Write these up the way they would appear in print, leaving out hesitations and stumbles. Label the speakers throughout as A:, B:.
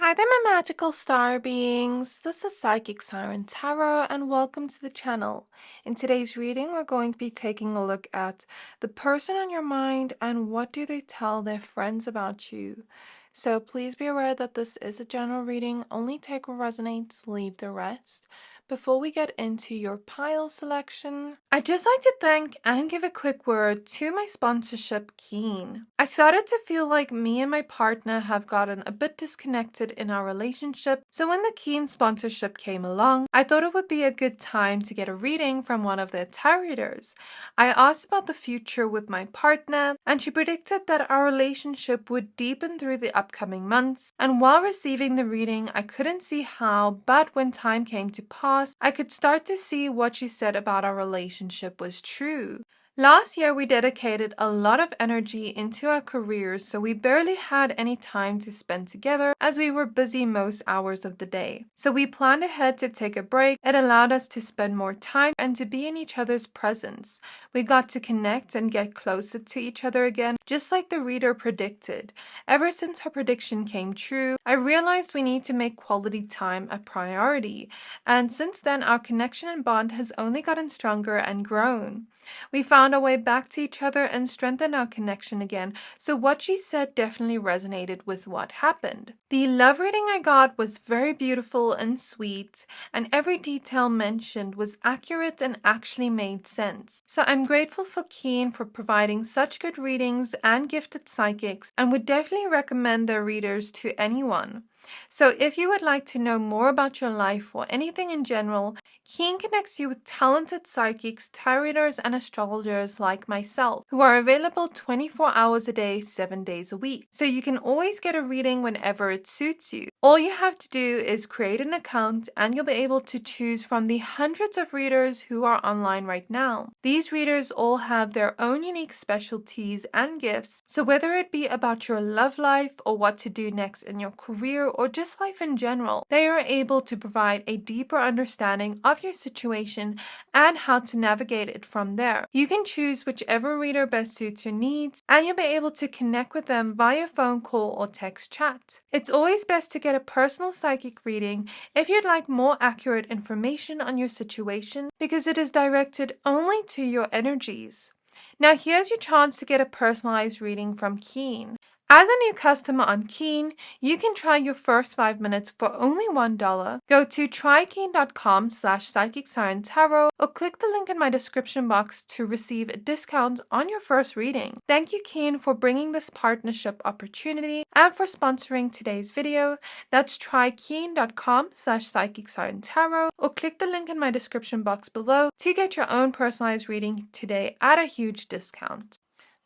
A: Hi there, my magical star beings. This is Psychic Siren Tarot, and welcome to the channel. In today's reading, we're going to be taking a look at the person on your mind and what do they tell their friends about you. So please be aware that this is a general reading. Only take what resonates, leave the rest. Before we get into your pile selection, I'd just like to thank and give a quick word to my sponsorship, Keen. I started to feel like me and my partner have gotten a bit disconnected in our relationship, so when the Keen sponsorship came along, I thought it would be a good time to get a reading from one of their tarot readers. I asked about the future with my partner, and she predicted that our relationship would deepen through the upcoming months, and while receiving the reading, I couldn't see how, but when time came to pass, I could start to see what she said about our relationship was true. Last year, we dedicated a lot of energy into our careers, so we barely had any time to spend together as we were busy most hours of the day. So we planned ahead to take a break. It allowed us to spend more time and to be in each other's presence. We got to connect and get closer to each other again, just like the reader predicted. Ever since her prediction came true, I realized we need to make quality time a priority. And since then, our connection and bond has only gotten stronger and grown. We found our way back to each other and strengthened our connection again, so what she said definitely resonated with what happened. The love reading I got was very beautiful and sweet, and every detail mentioned was accurate and actually made sense. So I'm grateful for Keen for providing such good readings and gifted psychics, and would definitely recommend their readers to anyone. So if you would like to know more about your life or anything in general, Keen connects you with talented psychics, tarot readers, and astrologers like myself, who are available 24 hours a day, 7 days a week. So you can always get a reading whenever it suits you. All you have to do is create an account and you'll be able to choose from the hundreds of readers who are online right now. These readers all have their own unique specialties and gifts, so whether it be about your love life or what to do next in your career or just life in general, they are able to provide a deeper understanding of your situation and how to navigate it from there. You can choose whichever reader best suits your needs, and you'll be able to connect with them via phone call or text chat. It's always best to get a personal psychic reading if you'd like more accurate information on your situation, because it is directed only to your energies. Now here's your chance to get a personalized reading from Keen. As a new customer on Keen, you can try your first 5 minutes for only $1. Go to trykeen.com/psychicsciencetarot or click the link in my description box to receive a discount on your first reading. Thank you, Keen, for bringing this partnership opportunity and for sponsoring today's video. That's trykeen.com/psychicsciencetarot or click the link in my description box below to get your own personalized reading today at a huge discount.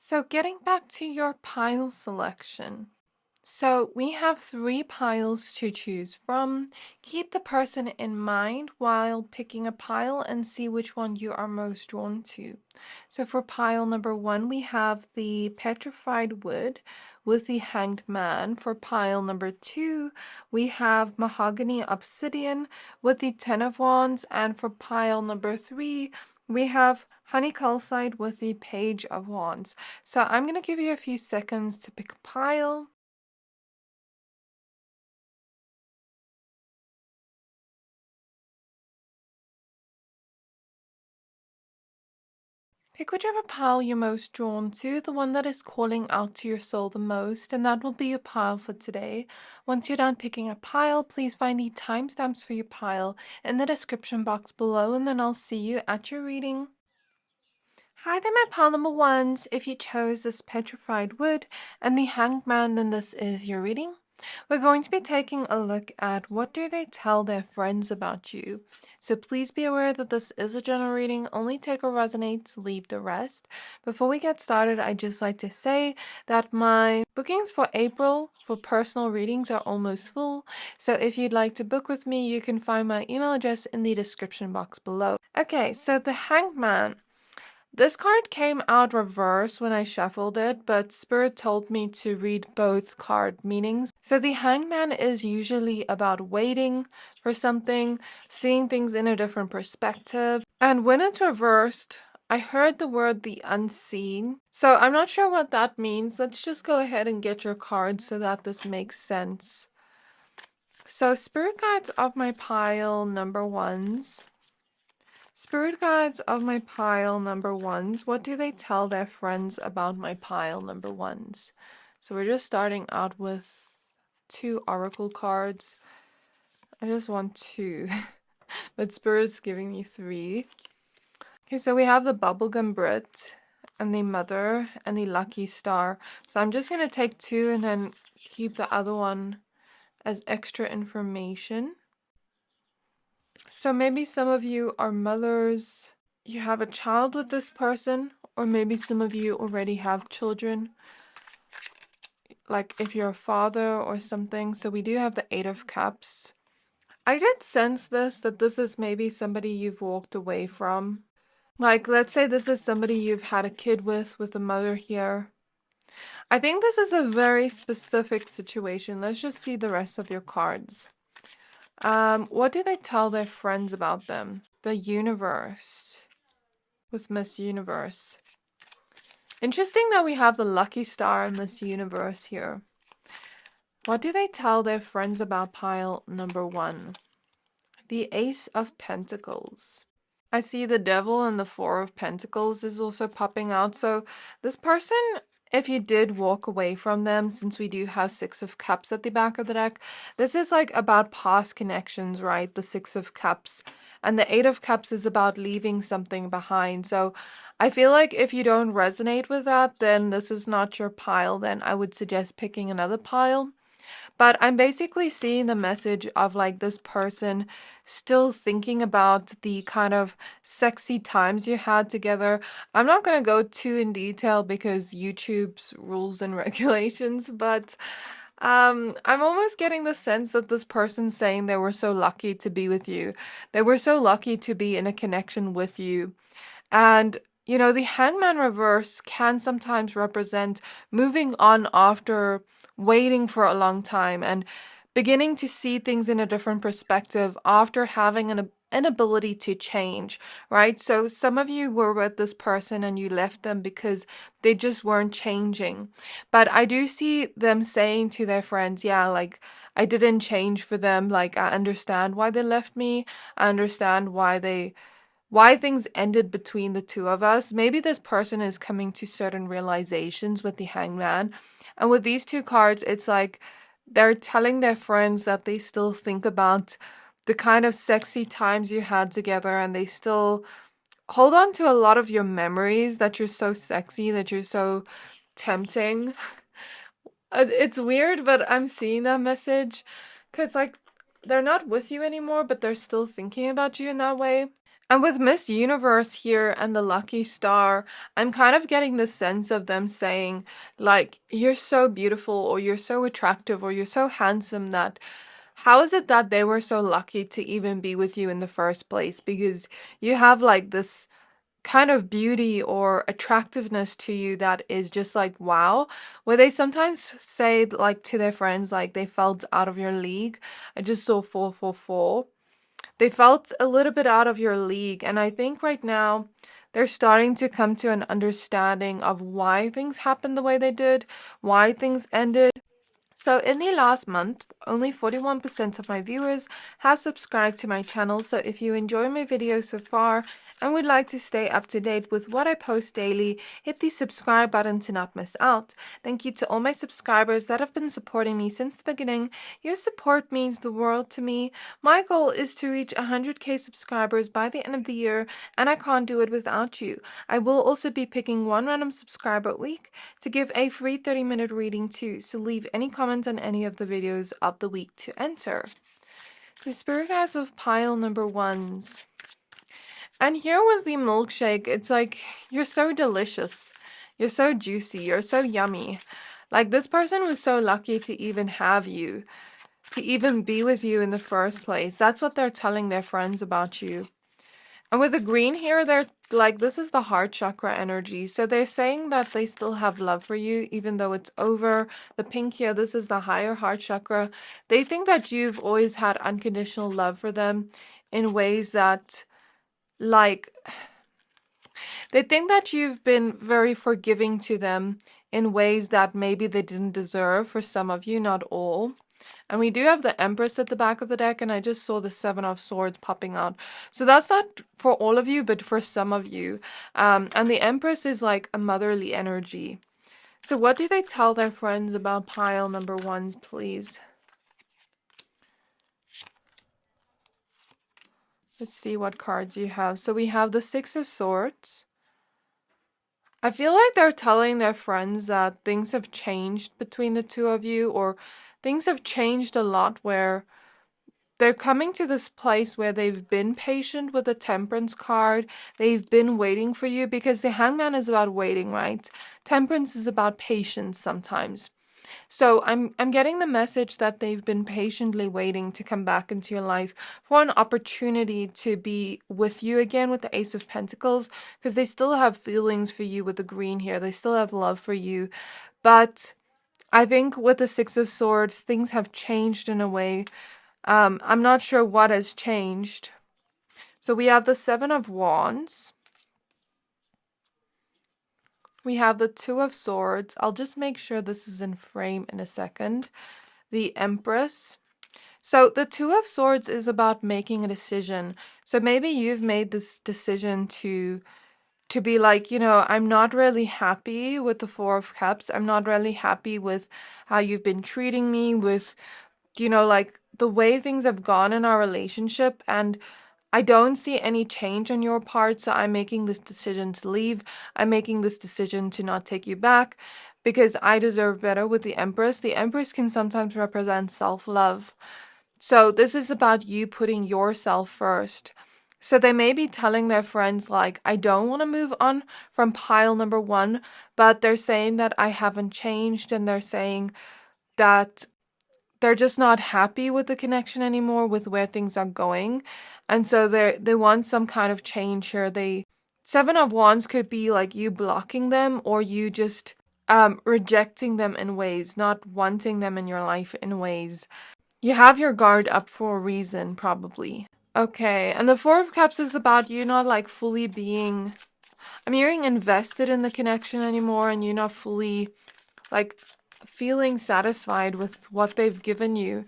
A: So getting back to your pile selection. So we have 3 piles to choose from. Keep the person in mind while picking a pile and see which one you are most drawn to. So for pile number 1, we have the Petrified Wood with the Hanged Man. For pile number 2, we have Mahogany Obsidian with the Ten of Wands. And for pile number 3, we have Honey Calcite with the Page of Wands. So I'm going to give you a few seconds to pick a pile. Pick whichever pile you're most drawn to, the one that is calling out to your soul the most, and that will be your pile for today. Once you're done picking a pile, please find the timestamps for your pile in the description box below, and then I'll see you at your reading. Hi there, my pile number 1s. If you chose this Petrified Wood and the Hanged Man, then this is your reading. We're going to be taking a look at what do they tell their friends about you. So please be aware that this is a general reading. Only take what resonates, leave the rest. Before we get started, I'd just like to say that my bookings for April for personal readings are almost full. So if you'd like to book with me, you can find my email address in the description box below. Okay, so the Hanged Man. This card came out reverse when I shuffled it, but Spirit told me to read both card meanings. So the Hangman is usually about waiting for something, seeing things in a different perspective. And when it's reversed, I heard the word the unseen. So I'm not sure what that means. Let's just go ahead and get your cards so that this makes sense. So spirit guides of my pile number ones. Spirit guides of my pile number ones. What do they tell their friends about my pile number ones? So we're just starting out with 2 oracle cards. I just want 2, but Spirit's giving me 3. Okay, so we have the Bubblegum Brit and the Mother and the Lucky Star. So I'm just going to take 2 and then keep the other one as extra information. So maybe some of you are mothers, you have a child with this person, or maybe some of you already have children, like if you're a father or something. So we do have the 8 of Cups. I did sense that this is maybe somebody you've walked away from. Like, let's say this is somebody you've had a kid with a mother here. I think this is a very specific situation. Let's just see the rest of your cards. What do they tell their friends about them? The Universe with Miss Universe. Interesting that we have the Lucky Star and Miss Universe here. What do they tell their friends about pile number 1? The Ace of Pentacles. I see the Devil and the 4 of Pentacles is also popping out. So this person, if you did walk away from them, since we do have 6 of Cups at the back of the deck, this is like about past connections, right? The 6 of Cups. And the 8 of Cups is about leaving something behind. So I feel like if you don't resonate with that, then this is not your pile. Then I would suggest picking another pile. But I'm basically seeing the message of like this person still thinking about the kind of sexy times you had together. I'm not going to go too in detail because YouTube's rules and regulations, but I'm almost getting the sense that this person's saying they were so lucky to be with you. They were so lucky to be in a connection with you. And you know, the Hangman reverse can sometimes represent moving on after waiting for a long time and beginning to see things in a different perspective after having an ability to change, right? So some of you were with this person and you left them because they just weren't changing. But I do see them saying to their friends, yeah, like I didn't change for them. Like I understand why they left me. I understand why things ended between the two of us. Maybe this person is coming to certain realizations with the Hangman. And with these 2 cards, it's like they're telling their friends that they still think about the kind of sexy times you had together and they still hold on to a lot of your memories, that you're so sexy, that you're so tempting. It's weird, but I'm seeing that message because like they're not with you anymore, but they're still thinking about you in that way. And with Miss Universe here and the Lucky Star, I'm kind of getting the sense of them saying, like, you're so beautiful, or you're so attractive, or you're so handsome that how is it that they were so lucky to even be with you in the first place? Because you have like this kind of beauty or attractiveness to you that is just like, wow. Where they sometimes say like to their friends, like they felt out of your league. I just saw 444. They felt a little bit out of your league, and I think right now they're starting to come to an understanding of why things happened the way they did, why things ended. So in the last month, only 41% of my viewers have subscribed to my channel. So if you enjoy my videos so far and would like to stay up to date with what I post daily, hit the subscribe button to not miss out. Thank you to all my subscribers that have been supporting me since the beginning. Your support means the world to me. My goal is to reach 100k subscribers by the end of the year, and I can't do it without you. I will also be picking one random subscriber a week to give a free 30-minute reading to, so leave any comments on any of the videos of the week to enter. So Spirit Guides of pile number 1s. And here with the milkshake, it's like, you're so delicious. You're so juicy. You're so yummy. Like this person was so lucky to even have you, to even be with you in the first place. That's what they're telling their friends about you. And with the green here, they're like, this is the heart chakra energy. So they're saying that they still have love for you, even though it's over. The pink here, this is the higher heart chakra. They think that you've always had unconditional love for them in ways that, like, they think that you've been very forgiving to them in ways that maybe they didn't deserve for some of you, not all. And we do have the Empress at the back of the deck, and I just saw the Seven of Swords popping out. So that's not for all of you, but for some of you. And the Empress is like a motherly energy. So what do they tell their friends about pile number ones, please? Let's see what cards you have. So we have the Six of Swords. I feel like they're telling their friends that things have changed between the two of you, or things have changed a lot, where they're coming to this place where they've been patient with the Temperance card. They've been waiting for you, because the Hangman is about waiting, right? Temperance is about patience sometimes. So I'm getting the message that they've been patiently waiting to come back into your life for an opportunity to be with you again with the Ace of Pentacles, because they still have feelings for you with the green here. They still have love for you. But I think with the Six of Swords, things have changed in a way. I'm not sure what has changed. So we have the Seven of Wands. We have the Two of Swords. I'll just make sure this is in frame in a second. The Empress. So the Two of Swords is about making a decision. So maybe you've made this decision to be like, I'm not really happy with the Four of Cups. I'm not really happy with how you've been treating me, with, like the way things have gone in our relationship, and I don't see any change on your part, so I'm making this decision to leave. I'm making this decision to not take you back, because I deserve better with the Empress. The Empress can sometimes represent self-love. So this is about you putting yourself first. So they may be telling their friends, like, I don't want to move on from pile number one, but they're saying that I haven't changed, and they're saying that they're just not happy with the connection anymore, with where things are going. And so they want some kind of change here. Seven of Wands could be like you blocking them, or you just rejecting them in ways, not wanting them in your life in ways. You have your guard up for a reason, probably. Okay, and the Four of Cups is about you not like fully being, I'm hearing invested in the connection anymore, and you're not fully like feeling satisfied with what they've given you.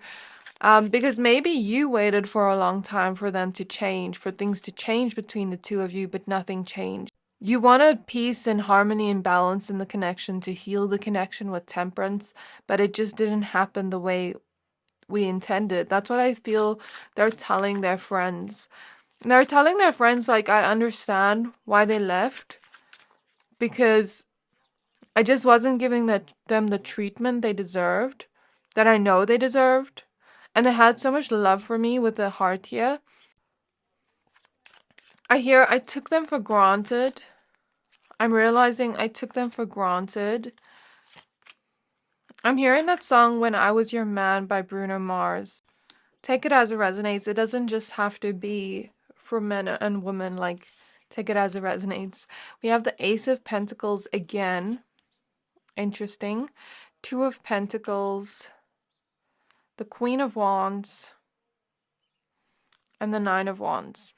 A: Because maybe you waited for a long time for them to change, for things to change between the two of you, but nothing changed. You wanted peace and harmony and balance in the connection, to heal the connection with Temperance, but it just didn't happen the way we intended. That's what I feel they're telling their friends. And they're telling their friends, like, I understand why they left, because I just wasn't giving them the treatment they deserved, that I know they deserved. And they had so much love for me with the heart here. I took them for granted. I'm realizing I took them for granted. I'm hearing that song When I Was Your Man by Bruno Mars. Take it as it resonates. It doesn't just have to be for men and women. Like, take it as it resonates. We have the Ace of Pentacles again. Interesting. Two of Pentacles. The Queen of Wands. And the Nine of Wands.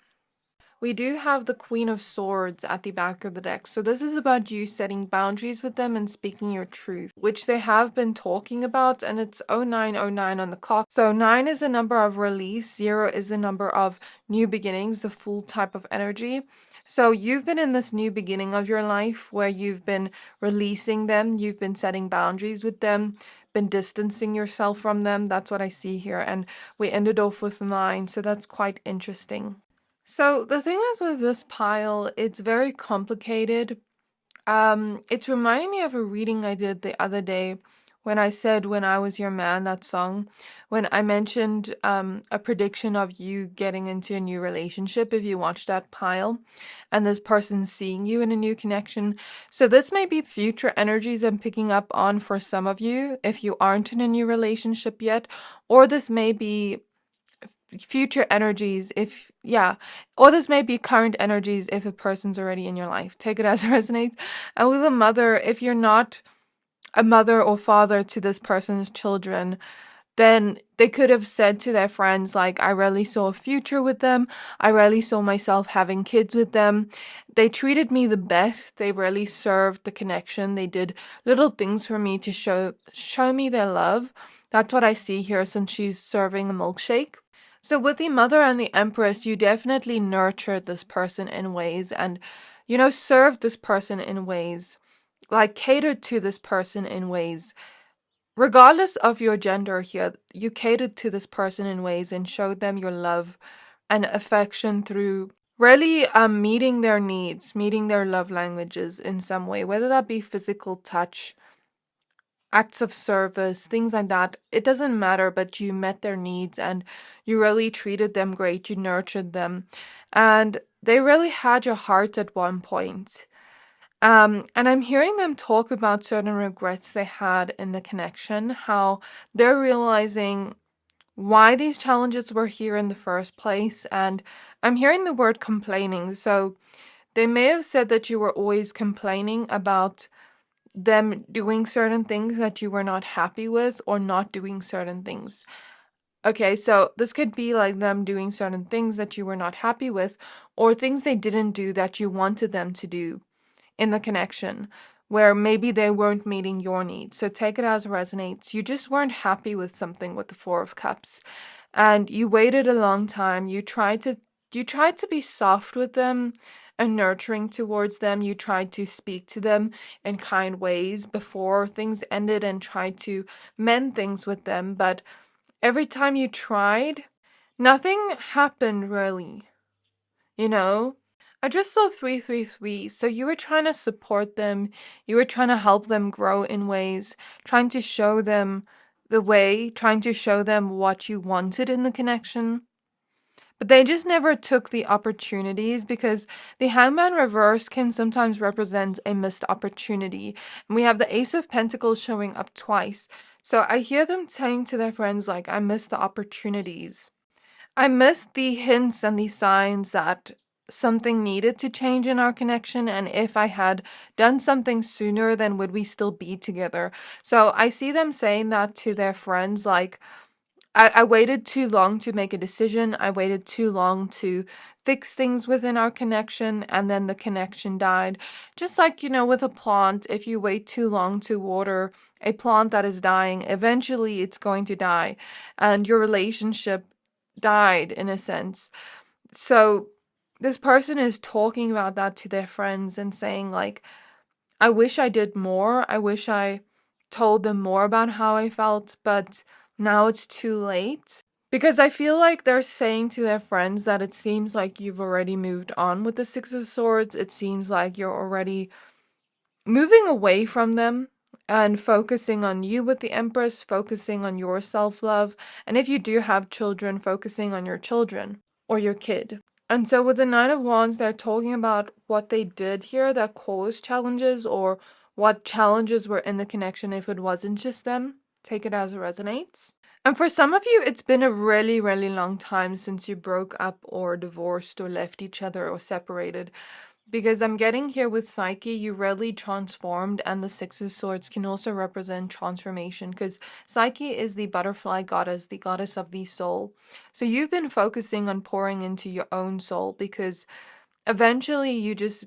A: We do have the Queen of Swords at the back of the deck. So this is about you setting boundaries with them and speaking your truth, which they have been talking about, and it's 0909 on the clock. So 9 is a number of release, 0 is a number of new beginnings, the full type of energy. So you've been in this new beginning of your life where you've been releasing them, you've been setting boundaries with them, been distancing yourself from them. That's what I see here. And we ended off with 9, so that's quite interesting. So the thing is with this pile, it's very complicated. It's reminding me of a reading I did the other day when I said When I Was Your Man, that song, when I mentioned a prediction of you getting into a new relationship if you watch that pile, and this person seeing you in a new connection. So this may be future energies I'm picking up on for some of you if you aren't in a new relationship yet, or this may be future energies or this may be current energies if a person's already in your life. Take it as it resonates. And with a mother, if you're not a mother or father to this person's children, then they could have said to their friends, like, I really saw a future with them. I really saw myself having kids with them. They treated me the best. They really served the connection. They did little things for me to show me their love. That's what I see here since she's serving a milkshake. So with the Mother and the Empress, you definitely nurtured this person in ways and, served this person in ways, like catered to this person in ways. Regardless of your gender here, you catered to this person in ways and showed them your love and affection through really meeting their needs, meeting their love languages in some way, whether that be physical touch, acts of service, things like that. It doesn't matter, but you met their needs and you really treated them great. You nurtured them. And they really had your heart at one point. And I'm hearing them talk about certain regrets they had in the connection, how they're realizing why these challenges were here in the first place. And I'm hearing the word complaining. So they may have said that you were always complaining about them doing certain things that you were not happy with or not doing certain things. Okay, so this could be like them doing certain things that you were not happy with or things they didn't do that you wanted them to do in the connection where maybe they weren't meeting your needs. So take it as resonates. You just weren't happy with something with the Four of Cups and you waited a long time. You tried to be soft with them and nurturing towards them. You tried to speak to them in kind ways before things ended and tried to mend things with them. But every time you tried, nothing happened really, you know? I just saw 333. So you were trying to support them. You were trying to help them grow in ways, trying to show them the way, trying to show them what you wanted in the connection. But they just never took the opportunities because the Hangman reverse can sometimes represent a missed opportunity. And we have the Ace of Pentacles showing up twice. So I hear them saying to their friends, like, I missed the opportunities. I missed the hints and the signs that something needed to change in our connection. And if I had done something sooner, then would we still be together? So I see them saying that to their friends, like, I waited too long to make a decision. I waited too long to fix things within our connection, and then the connection died. Just like, with a plant, if you wait too long to water a plant that is dying, eventually it's going to die, and your relationship died in a sense. So this person is talking about that to their friends and saying, like, I wish I did more. I wish I told them more about how I felt, but now it's too late. Because I feel like they're saying to their friends that it seems like you've already moved on with the Six of Swords. It seems like you're already moving away from them and focusing on you with the Empress, focusing on your self-love. And if you do have children, focusing on your children or your kid. And so with the Nine of Wands, they're talking about what they did here that caused challenges or what challenges were in the connection if it wasn't just them. Take it as it resonates. And for some of you, it's been a really, really long time since you broke up or divorced or left each other or separated. Because I'm getting here with Psyche, you really transformed, and the Six of Swords can also represent transformation because Psyche is the butterfly goddess, the goddess of the soul. So you've been focusing on pouring into your own soul because eventually you just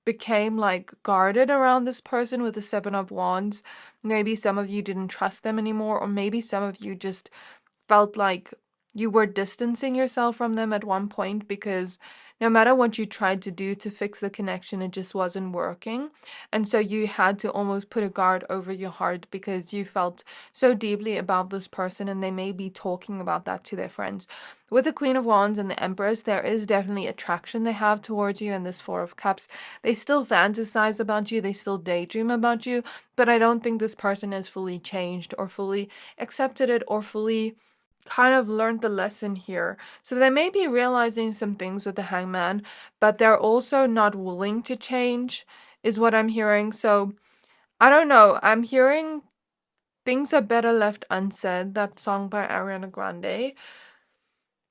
A: became like guarded around this person with the Seven of Wands. Maybe some of you didn't trust them anymore, or maybe some of you just felt like you were distancing yourself from them at one point because no matter what you tried to do to fix the connection, it just wasn't working. And so you had to almost put a guard over your heart because you felt so deeply about this person, and they may be talking about that to their friends. With the Queen of Wands and the Empress, there is definitely attraction they have towards you, and this Four of Cups. They still fantasize about you, they still daydream about you, but I don't think this person has fully changed or fully accepted it or fully kind of learned the lesson here. So they may be realizing some things with the Hangman, but they're also not willing to change, is what I'm hearing. So I don't know. I'm hearing things are better left unsaid, that song by Ariana Grande.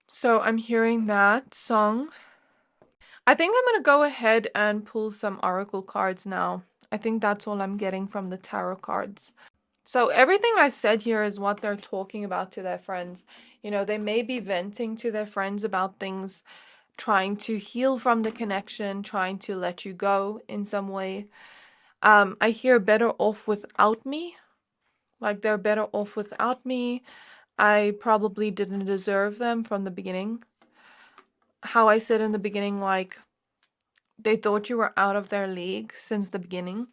A: So I'm hearing that song. I think I'm going to go ahead and pull some oracle cards now. I think that's all I'm getting from the tarot cards. So everything I said here is what they're talking about to their friends. They may be venting to their friends about things, trying to heal from the connection, trying to let you go in some way. I hear better off without me, Like they're better off without me. I probably didn't deserve them from the beginning. How I said in the beginning, like they thought you were out of their league since the beginning.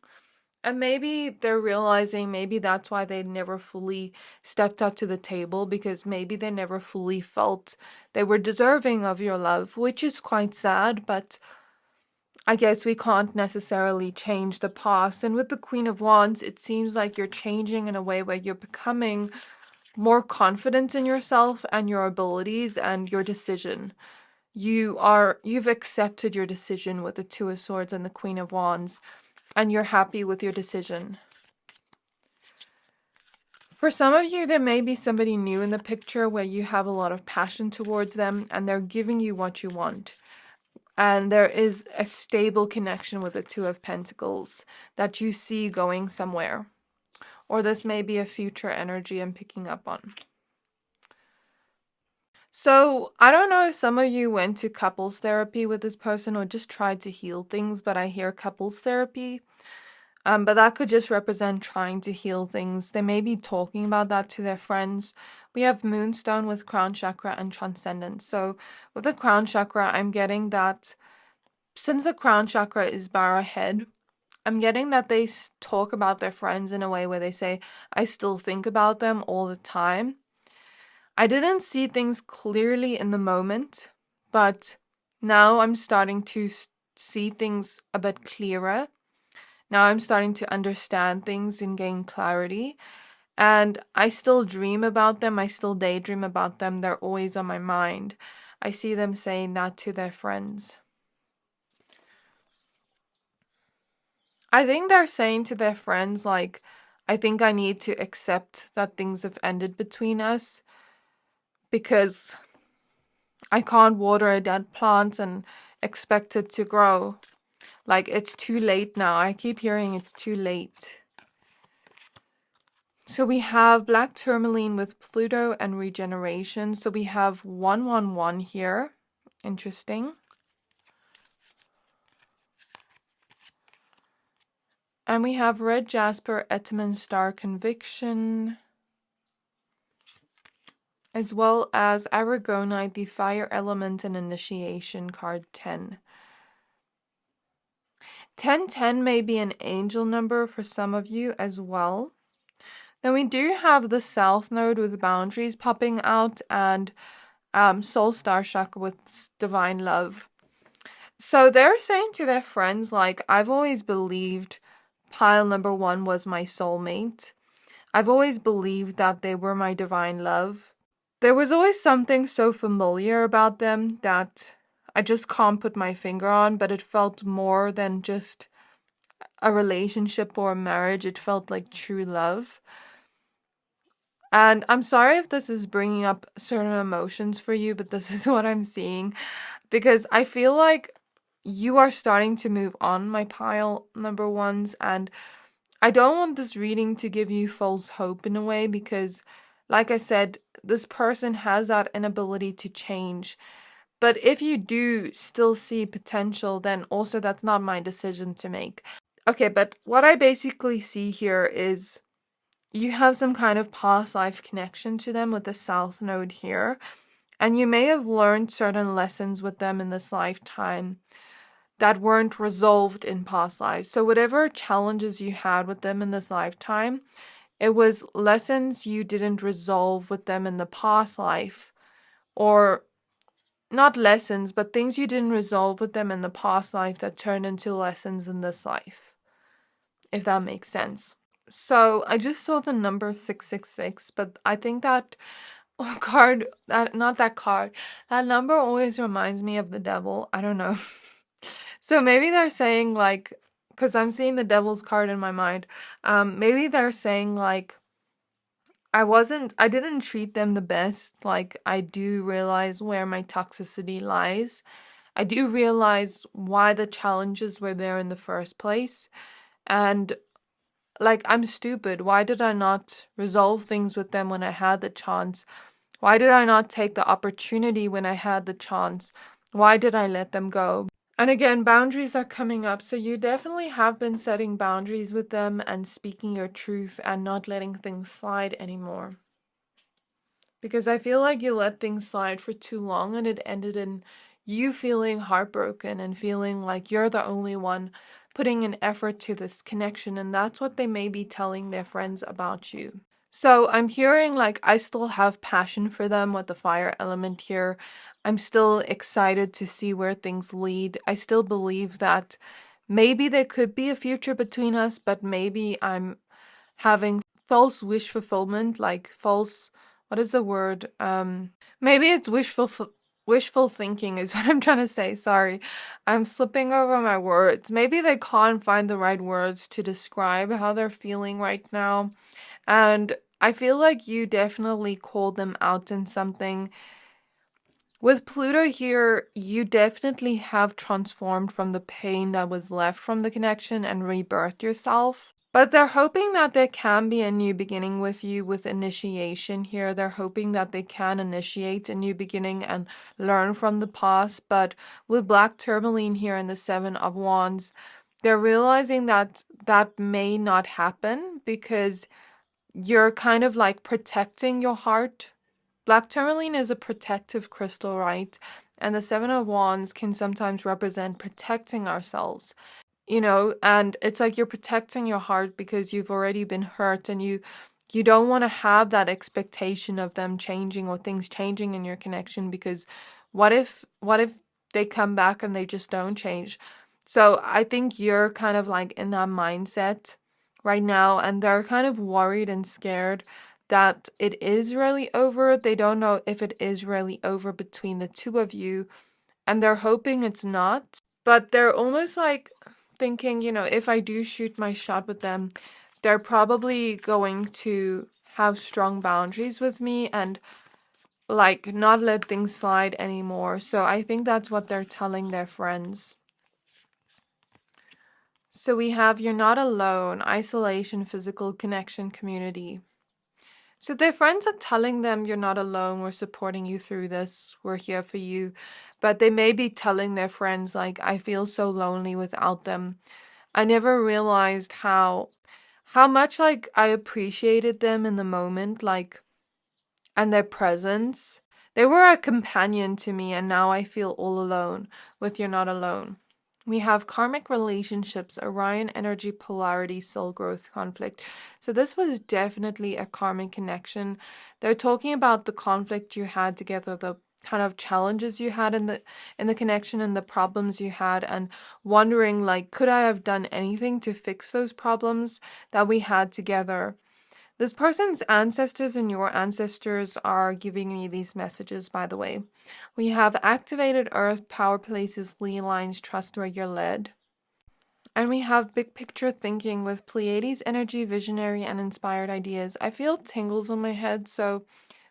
A: And maybe they're realizing maybe that's why they never fully stepped up to the table, because maybe they never fully felt they were deserving of your love, which is quite sad, but I guess we can't necessarily change the past. And with the Queen of Wands, it seems like you're changing in a way where you're becoming more confident in yourself and your abilities and your decision. You've accepted your decision with the Two of Swords and the Queen of Wands, and you're happy with your decision. For some of you, there may be somebody new in the picture where you have a lot of passion towards them and they're giving you what you want. And there is a stable connection with the Two of Pentacles that you see going somewhere. Or this may be a future energy I'm picking up on. So I don't know if some of you went to couples therapy with this person or just tried to heal things, but I hear couples therapy. But that could just represent trying to heal things. They may be talking about that to their friends. We have Moonstone with Crown Chakra and Transcendence. So with the Crown Chakra, I'm getting that since the Crown Chakra is by our head, I'm getting that they talk about their friends in a way where they say, I still think about them all the time. I didn't see things clearly in the moment, but now I'm starting to see things a bit clearer. Now I'm starting to understand things and gain clarity. And I still dream about them. I still daydream about them. They're always on my mind. I see them saying that to their friends. I think they're saying to their friends, like, I think I need to accept that things have ended between us because I can't water a dead plant and expect it to grow. Like, it's too late now. I keep hearing it's too late. So we have Black Tourmaline with Pluto and regeneration. So we have 111 here. Interesting. And we have Red Jasper, Eteman Star, Conviction, as well as Aragonite, the Fire Element and Initiation card 10. 1010 may be an angel number for some of you as well. Then we do have the South Node with boundaries popping out and Soul Star Chakra with Divine Love. So they're saying to their friends, like, I've always believed pile number 1 was my soulmate. I've always believed that they were my divine love. There was always something so familiar about them that I just can't put my finger on, but it felt more than just a relationship or a marriage. It felt like true love. And I'm sorry if this is bringing up certain emotions for you, but this is what I'm seeing. Because I feel like you are starting to move on, my pile number 1s. And I don't want this reading to give you false hope in a way, because, like I said, this person has that inability to change. But if you do still see potential, then also that's not my decision to make. Okay, but what I basically see here is you have some kind of past life connection to them with the South Node here. And you may have learned certain lessons with them in this lifetime that weren't resolved in past lives. So whatever challenges you had with them in this lifetime, it was lessons you didn't resolve with them in the past life. Or not lessons, but things you didn't resolve with them in the past life that turned into lessons in this life. If that makes sense. So I just saw the number 666, but I think that that number always reminds me of the devil. I don't know. So maybe they're saying, like, because I'm seeing the devil's card in my mind, maybe they're saying, like, I didn't treat them the best. Like, I do realize where my toxicity lies. I do realize why the challenges were there in the first place. And, like, I'm stupid. Why did I not resolve things with them when I had the chance? Why did I not take the opportunity when I had the chance? Why did I let them go? And again, boundaries are coming up. So you definitely have been setting boundaries with them and speaking your truth and not letting things slide anymore. Because I feel like you let things slide for too long and it ended in you feeling heartbroken and feeling like you're the only one putting an effort to this connection. And that's what they may be telling their friends about you. So I'm hearing like I still have passion for them with the fire element here. I'm still excited to see where things lead. I still believe that maybe there could be a future between us, but maybe I'm having false wish fulfillment, like false, what is the word? Maybe it's wishful thinking is what I'm trying to say. Sorry. I'm slipping over my words. Maybe they can't find the right words to describe how they're feeling right now. And I feel like you definitely called them out in something. With Pluto here, you definitely have transformed from the pain that was left from the connection and rebirthed yourself. But they're hoping that there can be a new beginning with you with initiation here. They're hoping that they can initiate a new beginning and learn from the past. But with Black Tourmaline here in the Seven of Wands, they're realizing that that may not happen because you're kind of like protecting your heart. Black tourmaline is a protective crystal, right? And the Seven of Wands can sometimes represent protecting ourselves, and it's like you're protecting your heart because you've already been hurt and you don't want to have that expectation of them changing or things changing in your connection because what if they come back and they just don't change? So I think you're kind of like in that mindset right now, and they're kind of worried and scared that it is really over. They don't know if it is really over between the two of you, and they're hoping it's not. But they're almost like thinking, if I do shoot my shot with them, they're probably going to have strong boundaries with me and like not let things slide anymore. So I think that's what they're telling their friends. So we have you're not alone, isolation, physical connection, community. So their friends are telling them you're not alone, we're supporting you through this, we're here for you. But they may be telling their friends like, I feel so lonely without them. I never realized how much like I appreciated them in the moment, like, and their presence. They were a companion to me, and now I feel all alone with You're Not Alone. We have karmic relationships, Orion energy, polarity, soul growth, conflict. So this was definitely a karmic connection. They're talking about the conflict you had together, the kind of challenges you had in the connection and the problems you had, and wondering like, could I have done anything to fix those problems that we had together? This person's ancestors and your ancestors are giving me these messages, by the way. We have activated earth, power places, ley lines, trust where you're led. And we have big picture thinking with Pleiades energy, visionary, and inspired ideas. I feel tingles on my head, so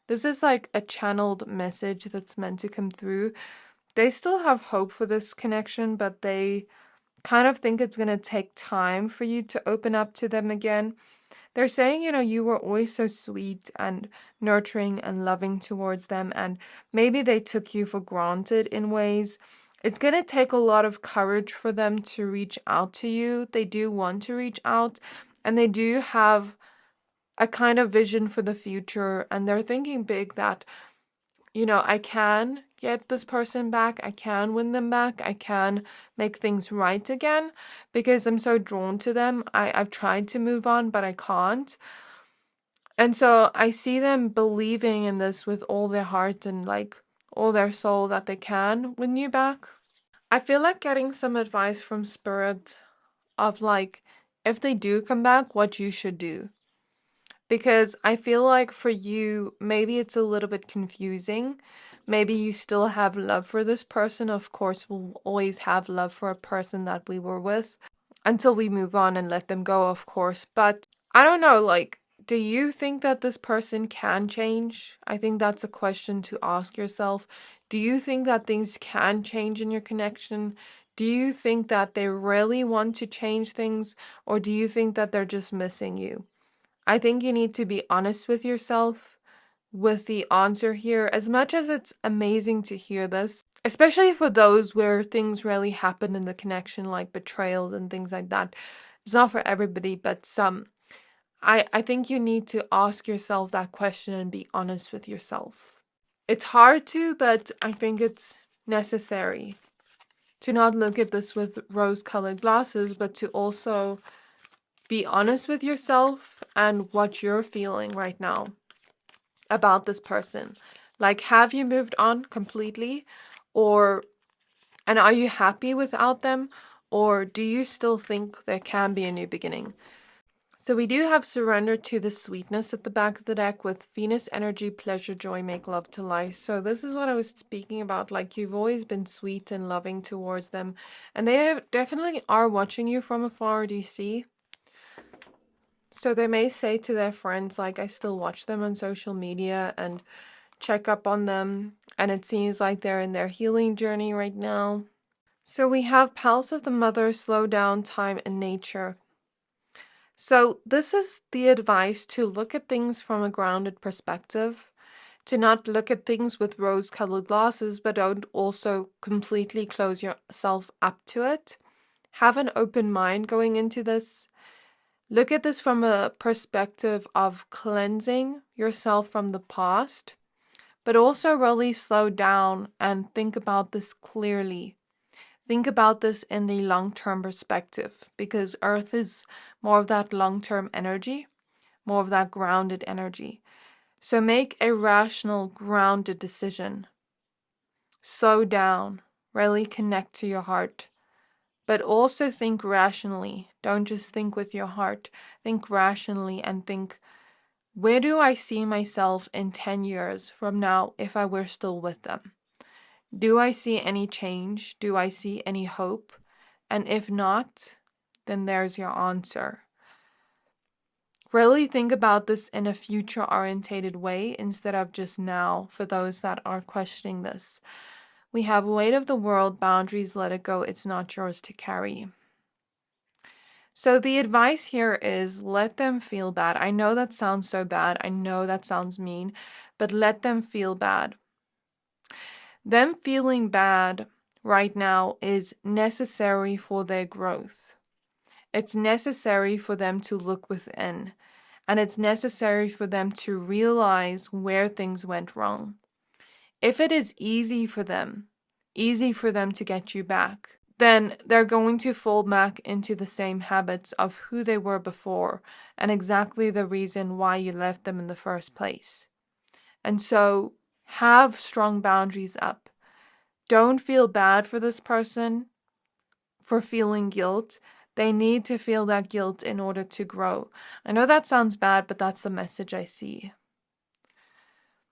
A: this is like a channeled message that's meant to come through. They still have hope for this connection, but they kind of think it's going to take time for you to open up to them again. They're saying, you were always so sweet and nurturing and loving towards them, and maybe they took you for granted in ways. It's going to take a lot of courage for them to reach out to you. They do want to reach out, and they do have a kind of vision for the future, and they're thinking big that, I can get this person back, I can win them back, I can make things right again because I'm so drawn to them. I've tried to move on, but I can't. And so I see them believing in this with all their heart and like all their soul that they can win you back. I feel like getting some advice from Spirit of like, if they do come back, what you should do. Because I feel like for you, maybe it's a little bit confusing. Maybe you still have love for this person. Of course, we'll always have love for a person that we were with until we move on and let them go, of course. But I don't know, like, do you think that this person can change? I think that's a question to ask yourself. Do you think that things can change in your connection? Do you think that they really want to change things, or do you think that they're just missing you? I think you need to be honest with yourself with the answer here. As much as it's amazing to hear this, especially for those where things really happen in the connection, like betrayals and things like that. It's not for everybody, but some. I think you need to ask yourself that question and be honest with yourself. It's hard to, but I think it's necessary to not look at this with rose-colored glasses, but to also be honest with yourself and what you're feeling right now about this person. Like, have you moved on completely? And are you happy without them? Or do you still think there can be a new beginning? So we do have surrender to the sweetness at the back of the deck with Venus energy, pleasure, joy, make love to life. So this is what I was speaking about. Like, you've always been sweet and loving towards them. And they definitely are watching you from afar, do you see? So they may say to their friends, like, I still watch them on social media and check up on them. And it seems like they're in their healing journey right now. So we have Pulse of the Mother, slow down, time, and nature. So this is the advice to look at things from a grounded perspective, to not look at things with rose-colored glasses, but don't also completely close yourself up to it. Have an open mind going into this. Look at this from a perspective of cleansing yourself from the past, but also really slow down and think about this clearly. Think about this in the long-term perspective, because Earth is more of that long-term energy, more of that grounded energy. So make a rational, grounded decision. Slow down, really connect to your heart, but also think rationally. Don't just think with your heart. Think rationally and think, where do I see myself in 10 years from now if I were still with them? Do I see any change? Do I see any hope? And if not, then there's your answer. Really think about this in a future-orientated way instead of just now, for those that are questioning this. We have weight of the world, boundaries, let it go, it's not yours to carry. So the advice here is let them feel bad. I know that sounds so bad. I know that sounds mean, but let them feel bad. Them feeling bad right now is necessary for their growth. It's necessary for them to look within, and it's necessary for them to realize where things went wrong. If it is easy for them to get you back, then they're going to fall back into the same habits of who they were before and exactly the reason why you left them in the first place. And so have strong boundaries up. Don't feel bad for this person for feeling guilt. They need to feel that guilt in order to grow. I know that sounds bad, but that's the message I see.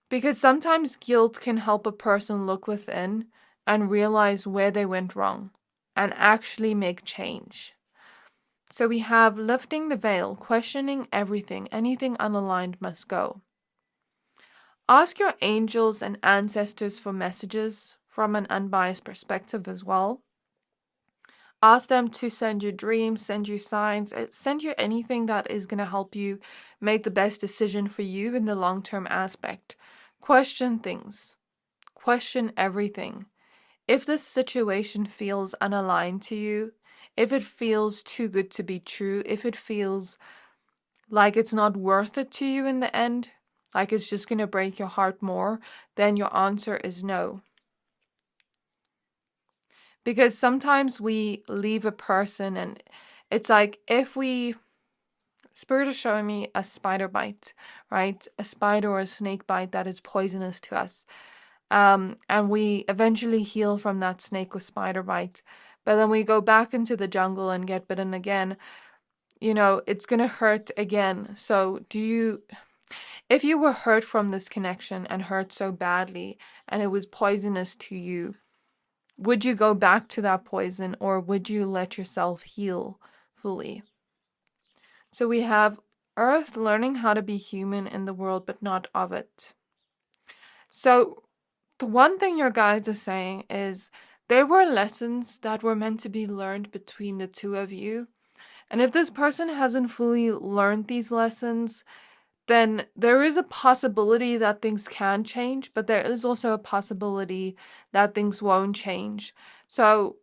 A: Because sometimes guilt can help a person look within and realize where they went wrong and actually make change. So we have lifting the veil, questioning everything. Anything unaligned must go. Ask your angels and ancestors for messages from an unbiased perspective as well. Ask them to send you dreams, send you signs, send you anything that is going to help you make the best decision for you in the long-term aspect. Question things. Question everything. If this situation feels unaligned to you, if it feels too good to be true, if it feels like it's not worth it to you in the end, like it's just going to break your heart more, then your answer is no. Because sometimes we leave a person and it's like if Spirit is showing me a spider bite, right? A spider or a snake bite that is poisonous to us. And we eventually heal from that snake or spider bite. But then we go back into the jungle and get bitten again. It's going to hurt again. So if you were hurt from this connection and hurt so badly and it was poisonous to you, would you go back to that poison or would you let yourself heal fully? So we have Earth learning how to be human in the world, but not of it. So the one thing your guides are saying is there were lessons that were meant to be learned between the two of you. And if this person hasn't fully learned these lessons, then there is a possibility that things can change, but there is also a possibility that things won't change. So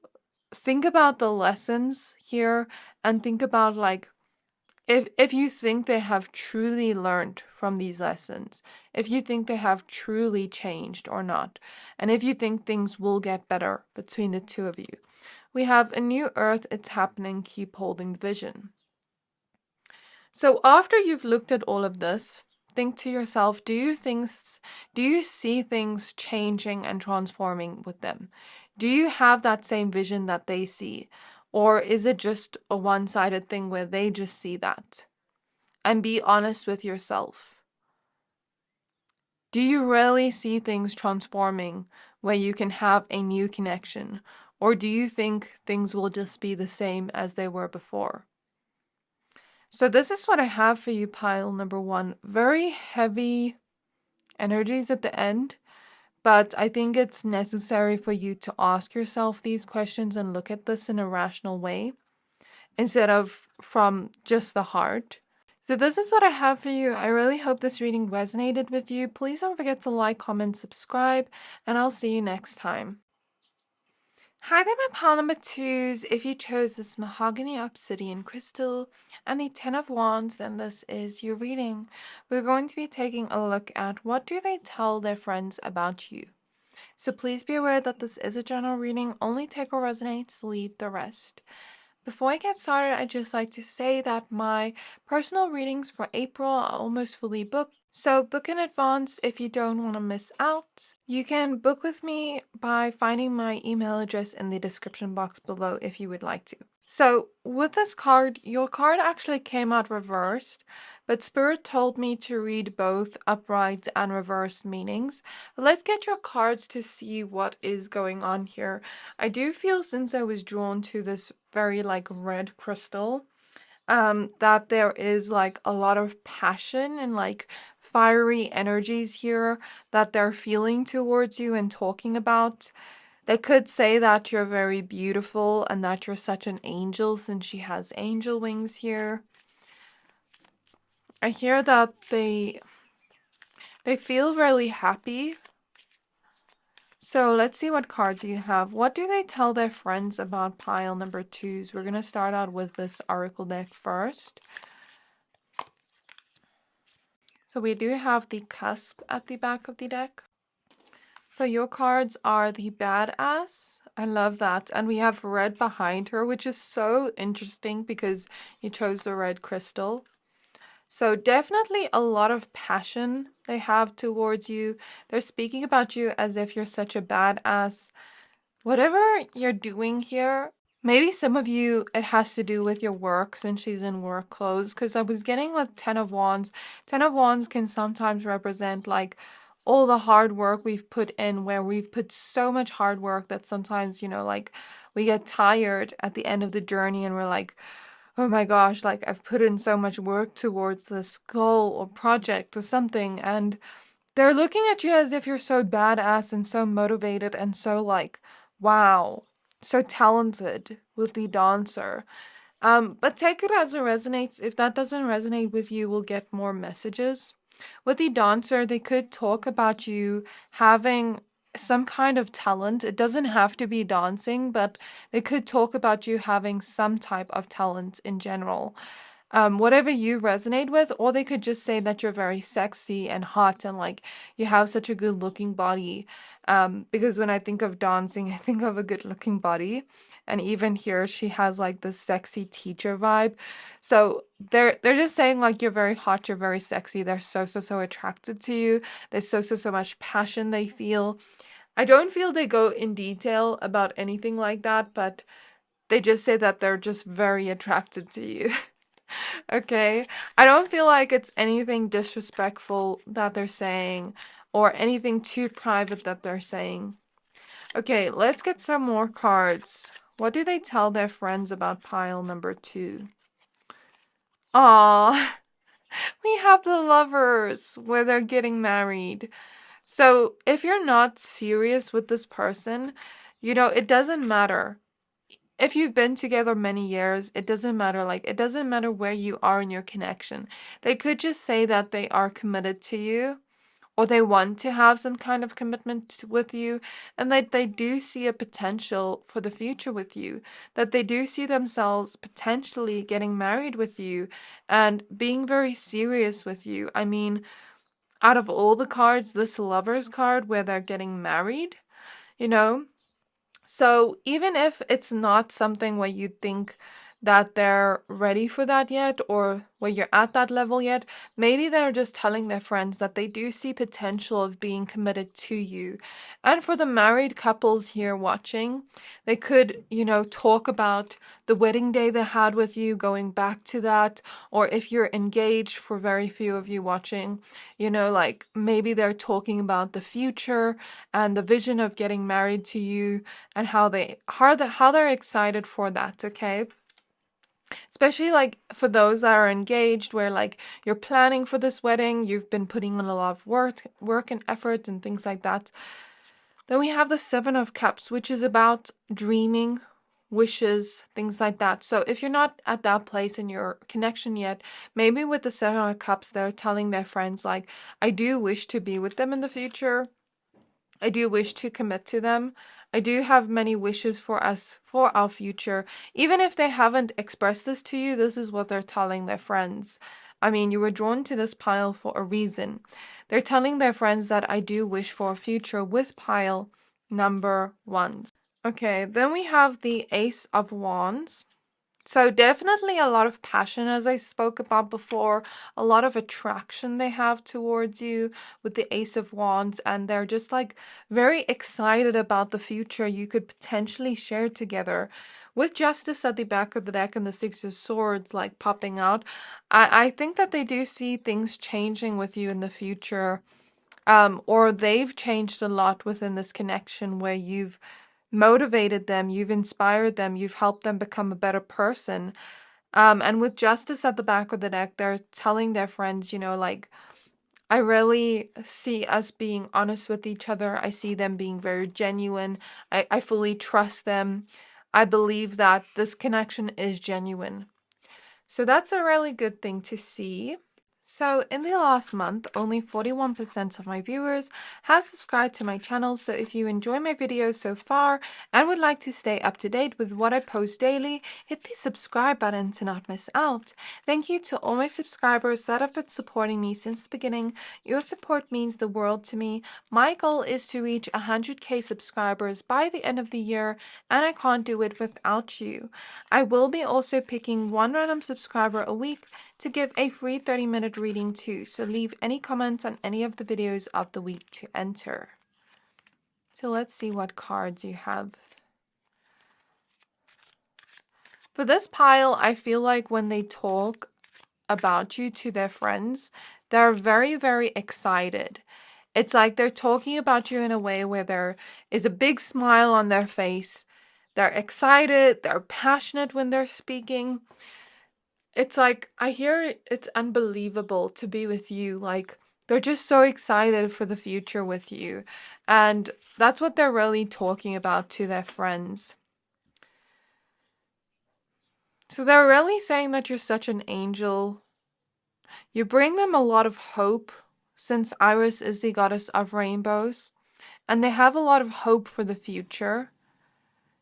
A: think about the lessons here and think about like if you think they have truly learned from these lessons, if you think they have truly changed or not, and if you think things will get better between the two of you. We have a new earth, it's happening, keep holding the vision. So after you've looked at all of this, think to yourself, do you see things changing and transforming with them? Do you have that same vision that they see? Or is it just a one-sided thing where they just see that? And be honest with yourself. Do you really see things transforming where you can have a new connection? Or do you think things will just be the same as they were before? So this is what I have for you, pile number 1. Very heavy energies at the end, but I think it's necessary for you to ask yourself these questions and look at this in a rational way instead of from just the heart. So this is what I have for you. I really hope this reading resonated with you. Please don't forget to like, comment, subscribe, and I'll see you next time. Hi there, my pile number 2s. If you chose this Mahogany Obsidian crystal and the 10 of Wands, then this is your reading. We're going to be taking a look at what do they tell their friends about you. So please be aware that this is a general reading. Only take what resonates, leave the rest. Before I get started, I'd just like to say that my personal readings for April are almost fully booked. So book in advance if you don't want to miss out. You can book with me by finding my email address in the description box below if you would like to. So with this card, your card actually came out reversed, but Spirit told me to read both upright and reversed meanings. Let's get your cards to see what is going on here. I do feel, since I was drawn to this very like red crystal, that there is like a lot of passion and like fiery energies here that they're feeling towards you and talking about. They could say that you're very beautiful and that you're such an angel, since she has angel wings here. I hear that they feel really happy. So let's see what cards you have. What do they tell their friends about pile number 2s? We're going to start out with this oracle deck first. So we do have the cusp at the back of the deck. So your cards are the badass. I love that. And we have red behind her, which is so interesting because you chose the red crystal. So definitely a lot of passion they have towards you. They're speaking about you as if you're such a badass. Whatever you're doing here, maybe some of you, it has to do with your work, since she's in work clothes. Because I was getting with 10 of Wands. 10 of Wands can sometimes represent like all the hard work we've put in, where we've put so much hard work that sometimes, you know, like we get tired at the end of the journey and we're like, oh my gosh, like I've put in so much work towards this goal or project or something, and they're looking at you as if you're so badass and so motivated and so like, wow, so talented with the dancer. But take it as it resonates. If that doesn't resonate with you, we'll get more messages. With the dancer, they could talk about you having some kind of talent. It doesn't have to be dancing, but they could talk about you having some type of talent in general. Whatever you resonate with, or they could just say that you're very sexy and hot and like you have such a good looking body. Because when I think of dancing, I think of a good looking body. And even here, she has like this sexy teacher vibe. So they're just saying like you're very hot, you're very sexy. They're so attracted to you. There's so much passion they feel. I don't feel they go in detail about anything like that, but they just say that they're just very attracted to you. Okay? I don't feel like it's anything disrespectful that they're saying or anything too private that they're saying. Okay, let's get some more cards. What do they tell their friends about pile number 2? Aww, we have the lovers where they're getting married. So if you're not serious with this person, you know, it doesn't matter. if you've been together many years, it doesn't matter. Like, it doesn't matter where you are in your connection. They could just say that they are committed to you, or they want to have some kind of commitment with you, and that they do see a potential for the future with you, that they do see themselves potentially getting married with you and being very serious with you. I mean, out of all the cards, this Lovers card where they're getting married, you know? So even if it's not something where you think that they're ready for that yet, or where you're at that level yet, maybe they're just telling their friends that they do see potential of being committed to you. And for the married couples here watching, they could, talk about the wedding day they had with you, going back to that, or if you're engaged, for very few of you watching, like maybe they're talking about the future and the vision of getting married to you, and how they're excited for that, okay? Especially like for those that are engaged, where like you're planning for this wedding, you've been putting in a lot of work and effort and things like that. Then we have the Seven of Cups, which is about dreaming, wishes, things like that. So if you're not at that place in your connection yet, maybe with the Seven of Cups, they're telling their friends like, I do wish to be with them in the future. I do wish to commit to them. I do have many wishes for us, for our future. Even if they haven't expressed this to you, this is what they're telling their friends. I mean, you were drawn to this pile for a reason. They're telling their friends that I do wish for a future with pile number 1. Okay, then we have the Ace of Wands. So definitely a lot of passion, as I spoke about before, a lot of attraction they have towards you with the Ace of Wands, and they're just like very excited about the future you could potentially share together. With Justice at the back of the deck and the Six of Swords like popping out, I think that they do see things changing with you in the future, or they've changed a lot within this connection where you've motivated them, you've inspired them, you've helped them become a better person. And with Justice at the back of the deck, they're telling their friends, like, I really see us being honest with each other. I see them being very genuine. I fully trust them. I believe that this connection is genuine. So that's a really good thing to see. So in the last month, only 41% of my viewers have subscribed to my channel. So if you enjoy my videos so far and would like to stay up to date with what I post daily, hit the subscribe button to not miss out. Thank you to all my subscribers that have been supporting me since the beginning. Your support means the world to me. My goal is to reach 100k subscribers by the end of the year, and I can't do it without you. I will be also picking one random subscriber a week to give a free 30-minute reading too, so leave any comments on any of the videos of the week to enter. So let's see what cards you have. For this pile, I feel like when they talk about you to their friends, they're very, very excited. It's like they're talking about you in a way where there is a big smile on their face. They're excited, they're passionate when they're speaking. It's like, I hear it's unbelievable to be with you. Like, they're just so excited for the future with you. And that's what they're really talking about to their friends. So they're really saying that you're such an angel. You bring them a lot of hope, since Iris is the goddess of rainbows. And they have a lot of hope for the future.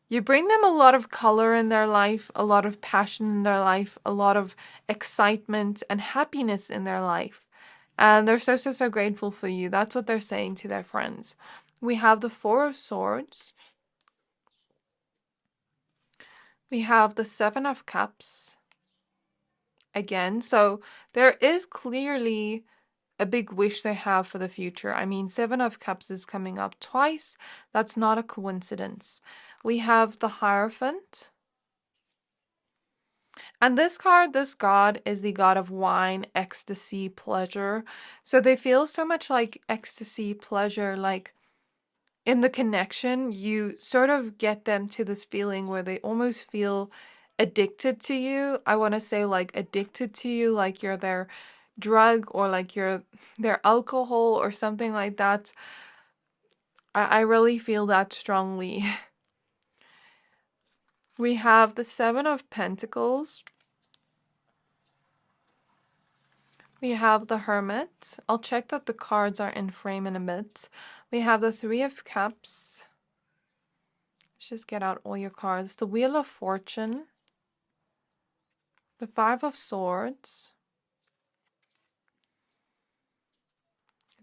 A: You bring them a lot of color in their life, a lot of passion in their life, a lot of excitement and happiness in their life. And they're so, so, so grateful for you. That's what they're saying to their friends. We have the Four of Swords. We have the Seven of Cups. Again, so there is clearly a big wish they have for the future. I mean, Seven of Cups is coming up twice. That's not a coincidence. We have the Hierophant. And this card, this god, is the god of wine, ecstasy, pleasure. So they feel so much like ecstasy, pleasure, like in the connection, you sort of get them to this feeling where they almost feel addicted to you. I want to say like addicted to you, like you're their drug or like you're their alcohol or something like that. I really feel that strongly. We have the Seven of Pentacles. We have the Hermit. I'll check that the cards are in frame in a bit. We have the Three of Cups. Let's just get out all your cards. The Wheel of Fortune. The Five of Swords.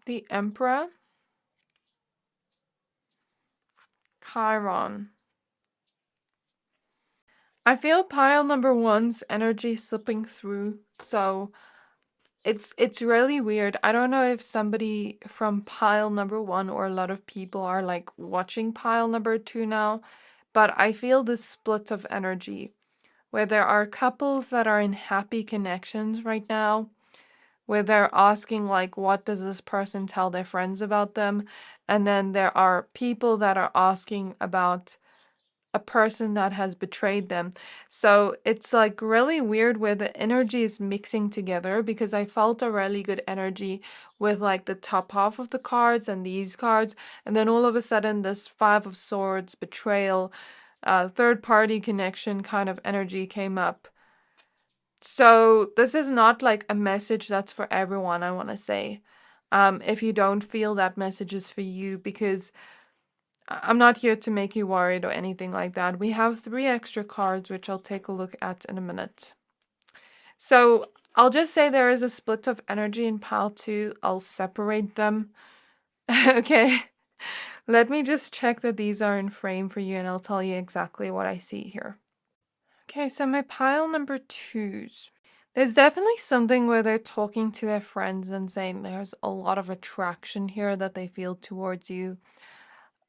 A: The Emperor. Chiron. I feel pile number one's energy slipping through, so it's really weird. I don't know if somebody from pile number one or a lot of people are like watching pile number two now, but I feel this split of energy where there are couples that are in happy connections right now, where they're asking like, what does this person tell their friends about them? And then there are people that are asking about a person that has betrayed them. So it's like really weird where the energy is mixing together, because I felt a really good energy with like the top half of the cards and these cards, and then all of a sudden this Five of Swords, betrayal, third party connection kind of energy came up. So this is not like a message that's for everyone, I want to say. If you don't feel that message is for you, because I'm not here to make you worried or anything like that. We have 3 extra cards, which I'll take a look at in a minute. So I'll just say there is a split of energy in pile 2. I'll separate them. Okay. Let me just check that these are in frame for you, and I'll tell you exactly what I see here. Okay, so my pile number 2s. There's definitely something where they're talking to their friends and saying there's a lot of attraction here that they feel towards you.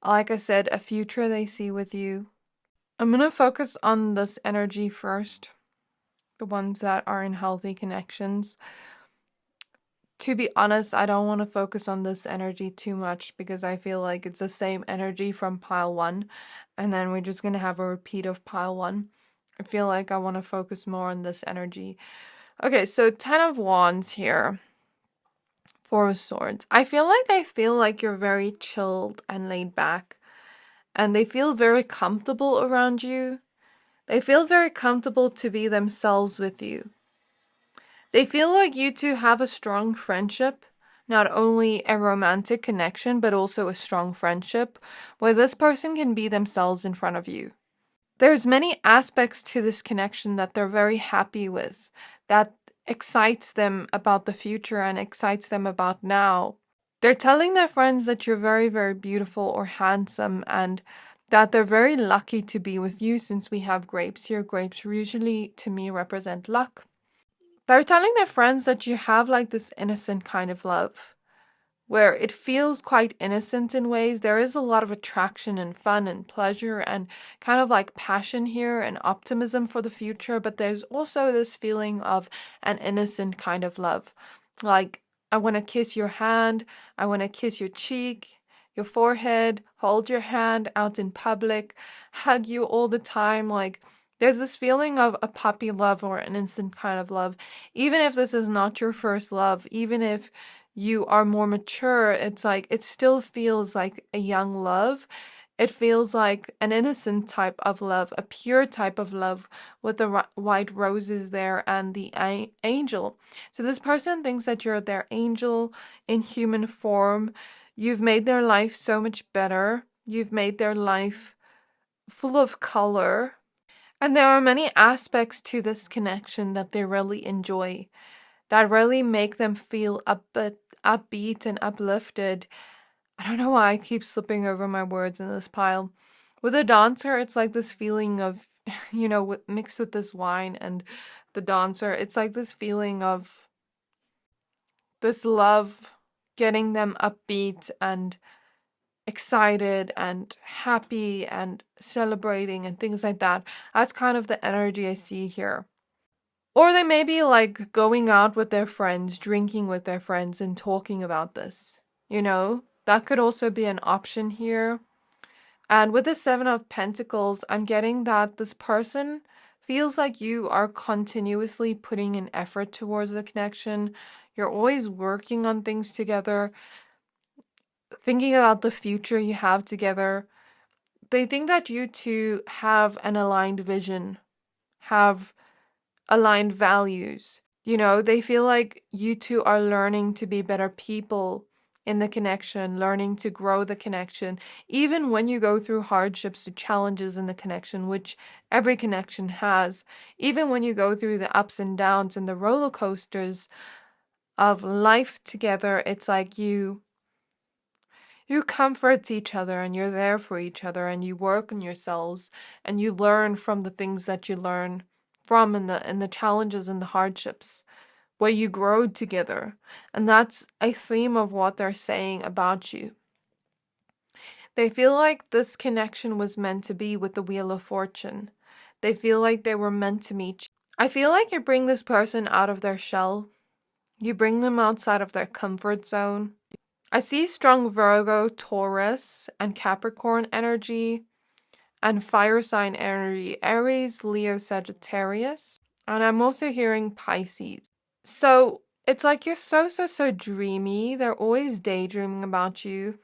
A: Like I said, a future they see with you. I'm going to focus on this energy first. The ones that are in healthy connections. To be honest, I don't want to focus on this energy too much, because I feel like it's the same energy from pile 1. And then we're just going to have a repeat of pile 1. I feel like I want to focus more on this energy. Okay, so 10 of Wands here. 4 of Swords. I feel like you're very chilled and laid back. And they feel very comfortable around you. They feel very comfortable to be themselves with you. They feel like you two have a strong friendship. Not only a romantic connection, but also a strong friendship where this person can be themselves in front of you. There's many aspects to this connection that they're very happy with, that excites them about the future and excites them about now. They're telling their friends that you're very, very beautiful or handsome, and that they're very lucky to be with you, since we have grapes here. Grapes usually, to me, represent luck. They're telling their friends that you have like this innocent kind of love, where it feels quite innocent in ways. There is a lot of attraction and fun and pleasure and kind of like passion here and optimism for the future, but there's also this feeling of an innocent kind of love. Like, I want to kiss your hand, I want to kiss your cheek, your forehead, hold your hand out in public, hug you all the time. Like, there's this feeling of a puppy love or an instant kind of love. Even if this is not your first love, even if you are more mature, it's like it still feels like a young love. It feels like an innocent type of love, a pure type of love, with the white roses there and the angel. So this person thinks that you're their angel in human form. You've made their life so much better. You've made their life full of color. And there are many aspects to this connection that they really enjoy, that really make them feel a bit upbeat and uplifted. I don't know why I keep slipping over my words in this pile. With a dancer, it's like this feeling of, mixed with this wine and the dancer, it's like this feeling of this love getting them upbeat and excited and happy and celebrating and things like that. That's kind of the energy I see here. Or they may be like going out with their friends, drinking with their friends and talking about this. That could also be an option here. And with the 7 of Pentacles, I'm getting that this person feels like you are continuously putting an effort towards the connection. You're always working on things together, thinking about the future you have together. they think that you two have an aligned vision, have aligned values. They feel like you two are learning to be better people in the connection, learning to grow the connection, even when you go through hardships or challenges in the connection, which every connection has, even when you go through the ups and downs and the roller coasters of life together, it's like you comfort each other and you're there for each other and you work on yourselves and you learn from the things that you learn from in the challenges and the hardships where you grow together. And that's a theme of what they're saying about you. They feel like this connection was meant to be with the Wheel of Fortune. They feel like they were meant to meet you. I feel like you bring this person out of their shell. You bring them outside of their comfort zone. I see strong Virgo, Taurus, and Capricorn energy, and fire sign energy, Aries, Leo, Sagittarius. And I'm also hearing Pisces. So it's like you're so dreamy. They're always daydreaming about you.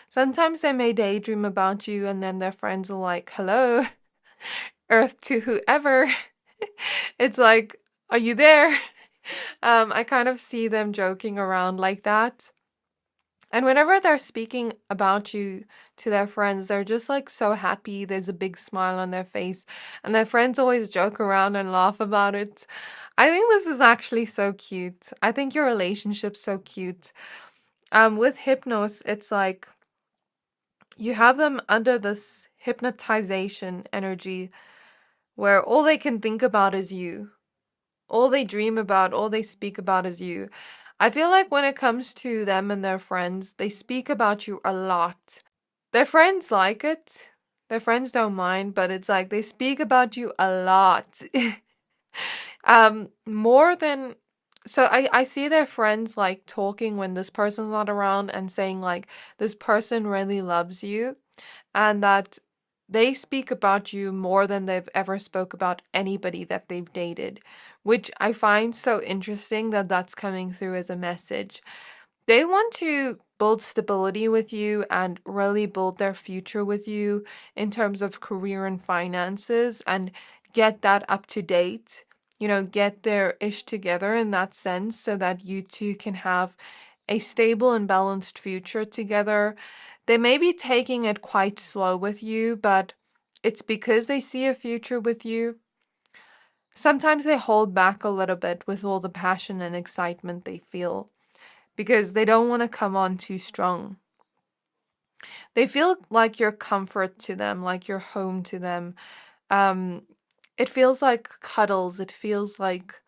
A: Sometimes they may daydream about you and then their friends are like, hello, Earth to whoever. It's like, are you there? I kind of see them joking around like that. And whenever they're speaking about you to their friends, they're just like so happy. There's a big smile on their face. And their friends always joke around and laugh about it. I think this is actually so cute. I think your relationship's so cute. With Hypnos, it's like you have them under this hypnotization energy where all they can think about is you. All they dream about, all they speak about is you. I feel like when it comes to them and their friends, they speak about you a lot. Their friends like it. Their friends don't mind, but it's like they speak about you a lot. More than so I see their friends like talking when this person's not around and saying like this person really loves you and that they speak about you more than they've ever spoke about anybody that they've dated, which I find so interesting that that's coming through as a message. They want to build stability with you and really build their future with you in terms of career and finances and get that up to date, get their ish together in that sense so that you two can have a stable and balanced future together. They may be taking it quite slow with you, but it's because they see a future with you. Sometimes they hold back a little bit with all the passion and excitement they feel because they don't want to come on too strong. They feel like you're comfort to them, like you're home to them. It feels like cuddles. It feels like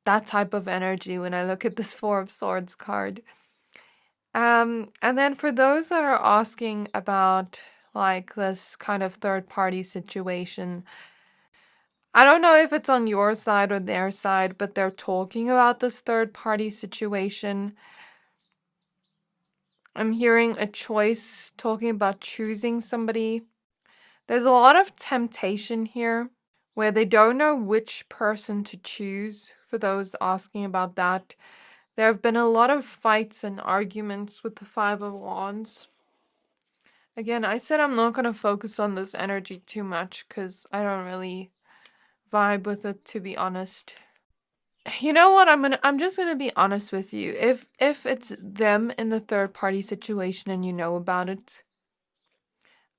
A: that type of energy when I look at this Four of Swords card. And then for those that are asking about like this kind of third party situation, I don't know if it's on your side or their side, but they're talking about this third party situation. I'm hearing a choice, talking about choosing somebody. There's a lot of temptation here where they don't know which person to choose. For those asking about that, there have been a lot of fights and arguments with the Five of Wands. Again, I said I'm not going to focus on this energy too much because I don't really vibe with it, to be honest. You know what? I'm just gonna be honest with you. If it's them in the third party situation and you know about it,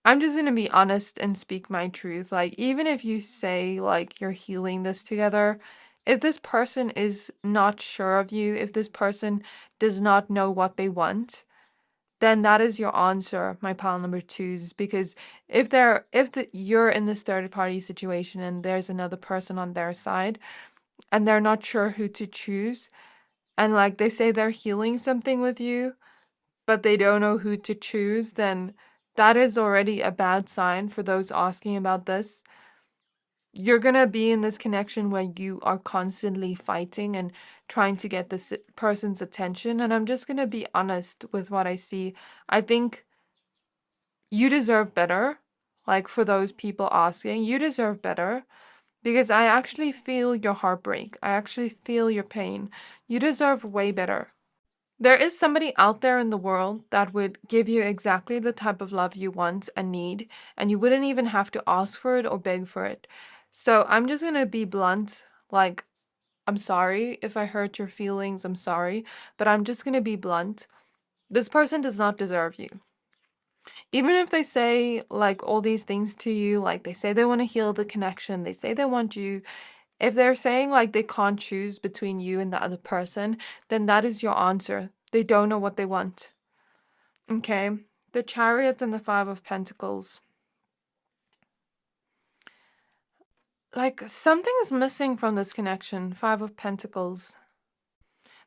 A: I'm just gonna be honest and speak my truth. Like even if you say like you're healing this together, if this person is not sure of you, if this person does not know what they want, then that is your answer, my pile number twos. Because you're in this third party situation and there's another person on their side and they're not sure who to choose, and like they say they're healing something with you, but they don't know who to choose, then that is already a bad sign for those asking about this. You're gonna be in this connection where you are constantly fighting and trying to get this person's attention. And I'm just gonna be honest with what I see. I think you deserve better. Like for those people asking, you deserve better. Because I actually feel your heartbreak. I actually feel your pain. You deserve way better. There is somebody out there in the world that would give you exactly the type of love you want and need, and you wouldn't even have to ask for it or beg for it. So I'm just gonna be blunt. Like, I'm sorry if I hurt your feelings, I'm sorry, but I'm just gonna be blunt. This person does not deserve you. Even if they say like all these things to you, like they say they want to heal the connection, they say they want you, if they're saying like they can't choose between you and the other person, then that is your answer. They don't know what they want. Okay. The Chariot and the Five of Pentacles. Like something's missing from this connection. Five of Pentacles.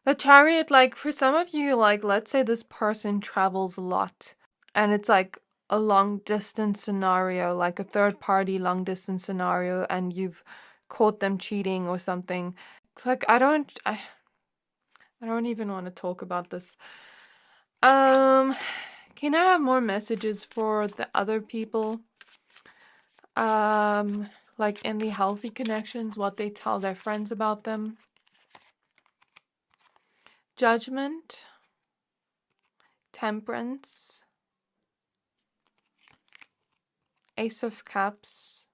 A: The Chariot, like for some of you, like let's say this person travels a lot and it's like a long distance scenario, like a third party long distance scenario, and you've caught them cheating or something. It's like I don't even want to talk about this. Can I have more messages for the other people? Like in the healthy connections, what they tell their friends about them. Judgment. Temperance. Ace of Cups.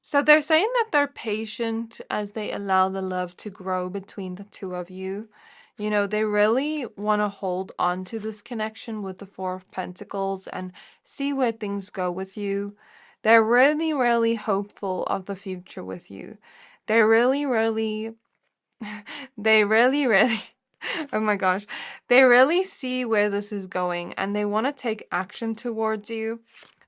A: So they're saying that they're patient as they allow the love to grow between the two of you. You know, they really want to hold on to this connection with the Four of Pentacles and see where things go with you. They're really, really hopeful of the future with you. They're really, really, they really, really, oh my gosh, they really see where this is going and they want to take action towards you.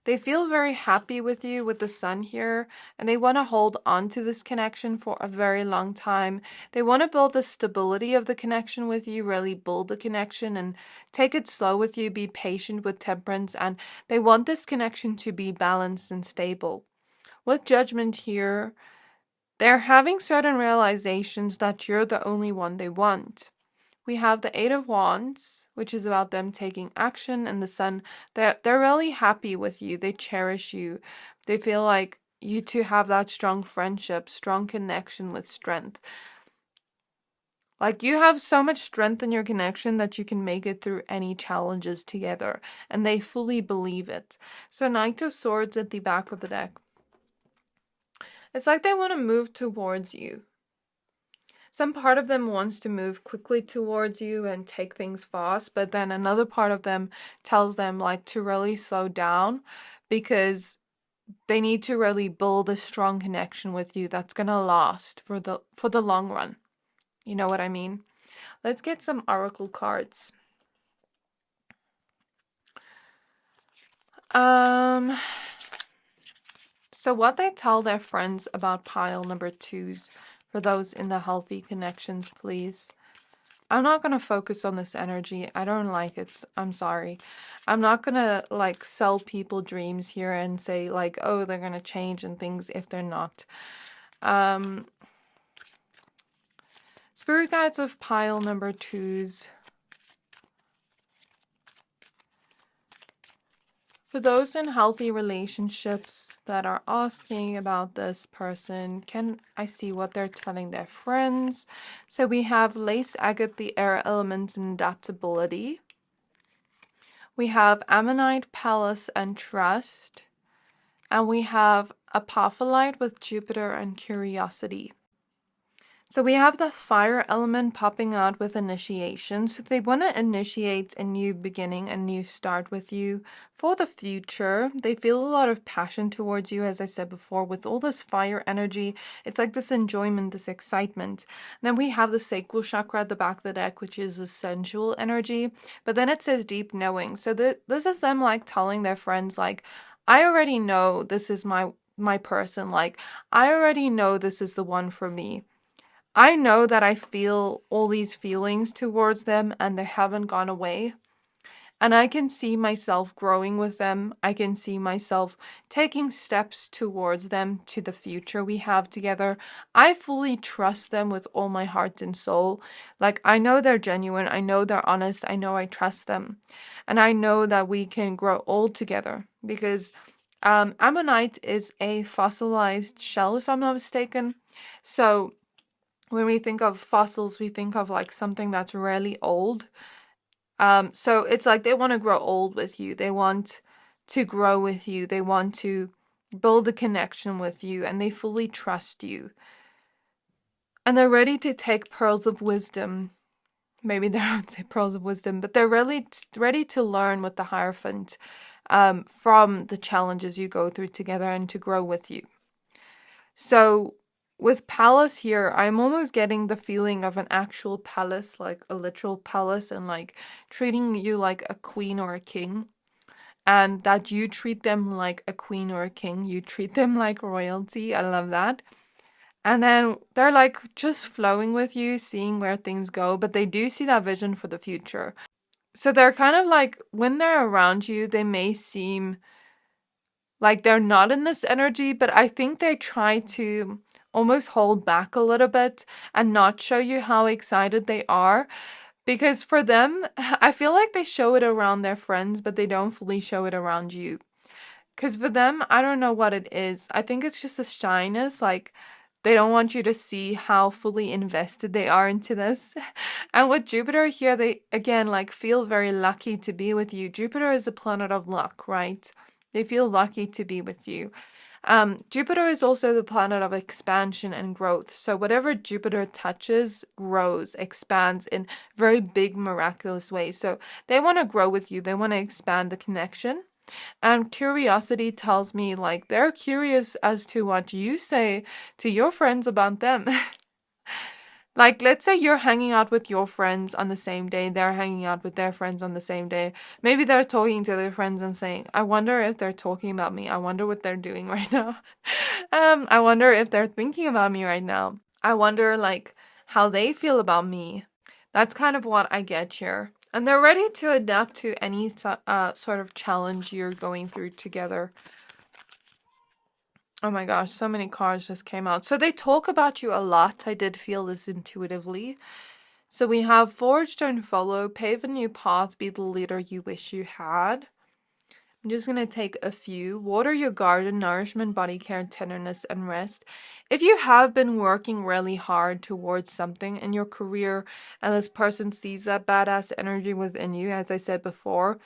A: They feel very happy with you with the sun here, and they want to hold on to this connection for a very long time. They want to build the stability of the connection with you, really build the connection and take it slow with you, be patient with temperance, and they want this connection to be balanced and stable. With Judgment here, they're having certain realizations that you're the only one they want. We have the Eight of Wands, which is about them taking action, and the Sun. They're really happy with you. They cherish you. They feel like you two have that strong friendship, strong connection with strength. Like you have so much strength in your connection that you can make it through any challenges together, and they fully believe it. So Knight of Swords at the back of the deck. It's like they want to move towards you. Some part of them wants to move quickly towards you and take things fast, but then another part of them tells them like to really slow down because they need to really build a strong connection with you that's going to last for the long run. You know what I mean? Let's get some oracle cards. So what they tell their friends about pile number 2s, for those in the healthy connections, please. I'm not going to focus on this energy. I don't like it. I'm sorry. I'm not going to like sell people dreams here and say like, oh, they're going to change and things if they're not. Spirit guides of pile number 2s. For those in healthy relationships that are asking about this person, can I see what they're telling their friends? So we have lace agate, the air element, and adaptability. We have ammonite, palace, and trust. And we have apophyllite with Jupiter and curiosity. So we have the fire element popping out with initiation. So they want to initiate a new beginning, a new start with you for the future. They feel a lot of passion towards you, as I said before, with all this fire energy. It's like this enjoyment, this excitement. And then we have the sacral chakra at the back of the deck, which is a sensual energy. But then it says deep knowing. So this is them like telling their friends, like, I already know this is my person. Like, I already know this is the one for me. I know that I feel all these feelings towards them and they haven't gone away. And I can see myself growing with them. I can see myself taking steps towards them to the future we have together. I fully trust them with all my heart and soul. Like, I know they're genuine. I know they're honest. I know I trust them. And I know that we can grow old together because ammonite is a fossilized shell, if I'm not mistaken. So when we think of fossils, we think of like something that's really old. So it's like they want to grow old with you. They want to grow with you. They want to build a connection with you, and they fully trust you. And they're ready to take pearls of wisdom. Maybe they don't say pearls of wisdom, but they're really ready to learn with the Hierophant from the challenges you go through together and to grow with you. So with palace here, I'm almost getting the feeling of an actual palace, like a literal palace, and like treating you like a queen or a king. And that you treat them like a queen or a king. You treat them like royalty. I love that. And then they're like just flowing with you, seeing where things go, but they do see that vision for the future. So they're kind of like, when they're around you, they may seem like they're not in this energy, but I think they try to almost hold back a little bit and not show you how excited they are. Because for them, I feel like they show it around their friends, but they don't fully show it around you. Because for them, I don't know what it is. I think it's just a shyness. Like, they don't want you to see how fully invested they are into this. And with Jupiter here, they, again, like, feel very lucky to be with you. Jupiter is a planet of luck, right? They feel lucky to be with you. Jupiter is also the planet of expansion and growth. So whatever Jupiter touches grows, expands in very big, miraculous ways. So they want to grow with you. They want to expand the connection. And curiosity tells me like they're curious as to what you say to your friends about them. Like, let's say you're hanging out with your friends on the same day, they're hanging out with their friends on the same day. Maybe they're talking to their friends and saying, I wonder if they're talking about me. I wonder what they're doing right now. I wonder if they're thinking about me right now. I wonder, like, how they feel about me. That's kind of what I get here. And they're ready to adapt to any sort of challenge you're going through together. Oh my gosh, so many cards just came out. So they talk about you a lot. I did feel this intuitively. So we have forge, don't follow, pave a new path, be the leader you wish you had. I'm just going to take a few. Water your garden, nourishment, body care, tenderness, and rest. If you have been working really hard towards something in your career and this person sees that badass energy within you, as I said before,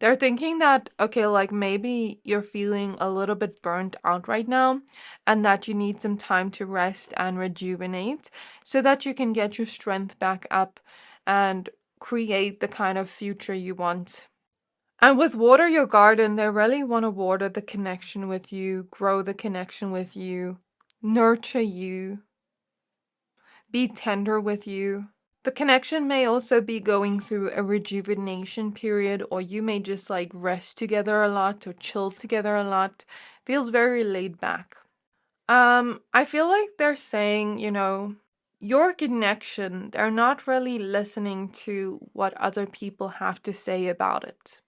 A: they're thinking that, okay, like maybe you're feeling a little bit burnt out right now and that you need some time to rest and rejuvenate so that you can get your strength back up and create the kind of future you want. And with water your garden, they really want to water the connection with you, grow the connection with you, nurture you, be tender with you. The connection may also be going through a rejuvenation period, or you may just like rest together a lot or chill together a lot. Feels very laid back. I feel like they're saying, your connection, they're not really listening to what other people have to say about it.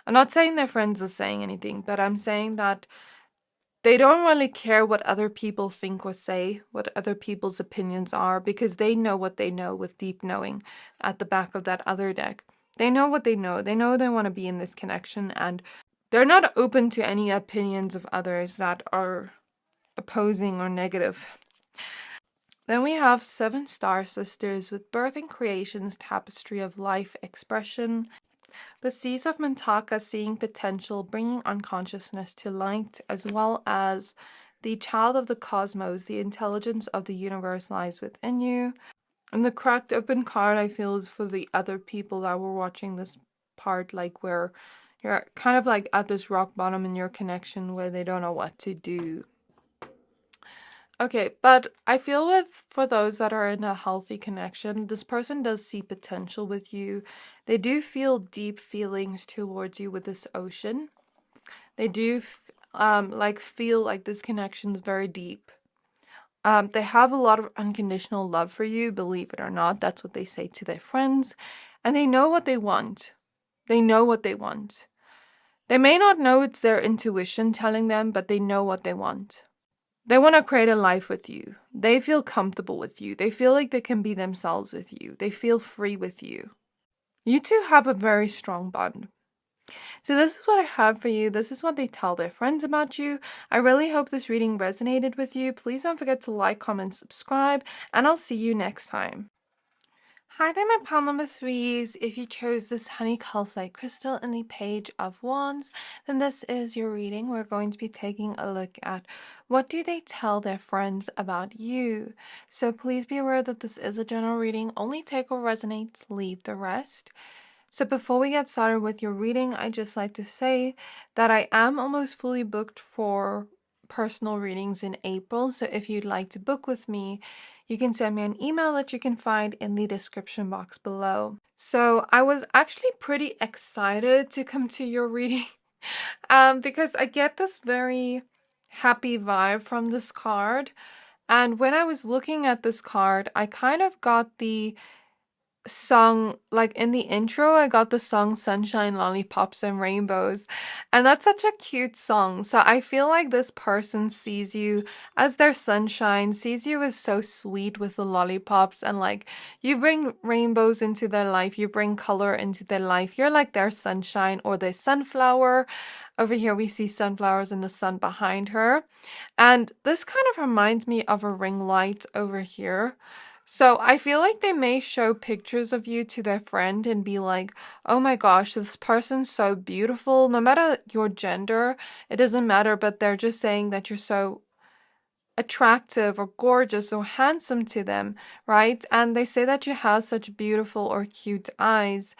A: I'm not saying their friends are saying anything, but I'm saying that they don't really care what other people think or say, what other people's opinions are, because they know what they know with deep knowing at the back of that other deck. They know what they know. They know they want to be in this connection, and they're not open to any opinions of others that are opposing or negative. Then we have 7 Star Sisters with Birthing Creations, Tapestry of Life Expression. The Seas of Mintaka, seeing potential, bringing unconsciousness to light, as well as the Child of the Cosmos, the intelligence of the universe lies within you. And the cracked open card, I feel, is for the other people that were watching this part, like where you're kind of like at this rock bottom in your connection where they don't know what to do. Okay, but I feel for those that are in a healthy connection, this person does see potential with you. They do feel deep feelings towards you with this ocean. They do feel like this connection is very deep. They have a lot of unconditional love for you, believe it or not. That's what they say to their friends. And they know what they want. They know what they want. They may not know it's their intuition telling them, but they know what they want. They want to create a life with you. They feel comfortable with you. They feel like they can be themselves with you. They feel free with you. You two have a very strong bond. So this is what I have for you. This is what they tell their friends about you. I really hope this reading resonated with you. Please don't forget to like, comment, subscribe, and I'll see you next time. Hi there, my pile number threes. If you chose this honey calcite crystal in the Page of Wands, then this is your reading. We're going to be taking a look at what do they tell their friends about you. So please be aware that this is a general reading. Only take what resonates, leave the rest. So before we get started with your reading, I'd just like to say that I am almost fully booked for personal readings in April. So if you'd like to book with me, you can send me an email that you can find in the description box below. So I was actually pretty excited to come to your reading because I get this very happy vibe from this card. And when I was looking at this card, I kind of got the song, like in the intro, I got the song Sunshine, Lollipops, and Rainbows. And that's such a cute song. So I feel like this person sees you as their sunshine, sees you as so sweet with the lollipops, and like you bring rainbows into their life, you bring color into their life. You're like their sunshine or their sunflower. Over here, we see sunflowers and the sun behind her. And this kind of reminds me of a ring light over here. So I feel like they may show pictures of you to their friend and be like, oh my gosh, this person's so beautiful. No matter your gender, it doesn't matter, but they're just saying that you're so attractive or gorgeous or handsome to them, right? And they say that you have such beautiful or cute eyes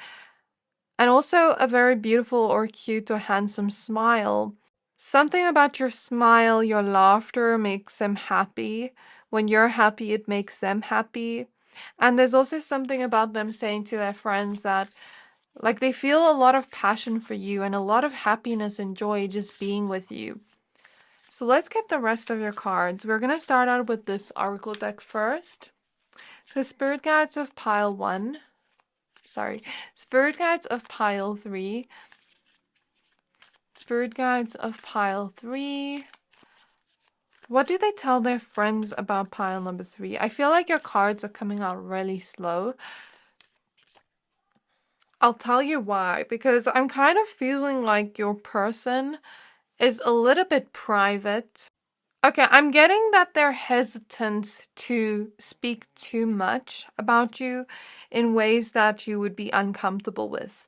A: and also a very beautiful or cute or handsome smile. Something about your smile, your laughter makes them happy. When you're happy, it makes them happy. And there's also something about them saying to their friends that, like, they feel a lot of passion for you and a lot of happiness and joy just being with you. So let's get the rest of your cards. We're going to start out with this Oracle deck first. So Spirit Guides of Pile 1. Spirit Guides of Pile 3. Spirit Guides of Pile 3. What do they tell their friends about pile number 3? I feel like your cards are coming out really slow. I'll tell you why. Because I'm kind of feeling like your person is a little bit private. Okay, I'm getting that they're hesitant to speak too much about you in ways that you would be uncomfortable with.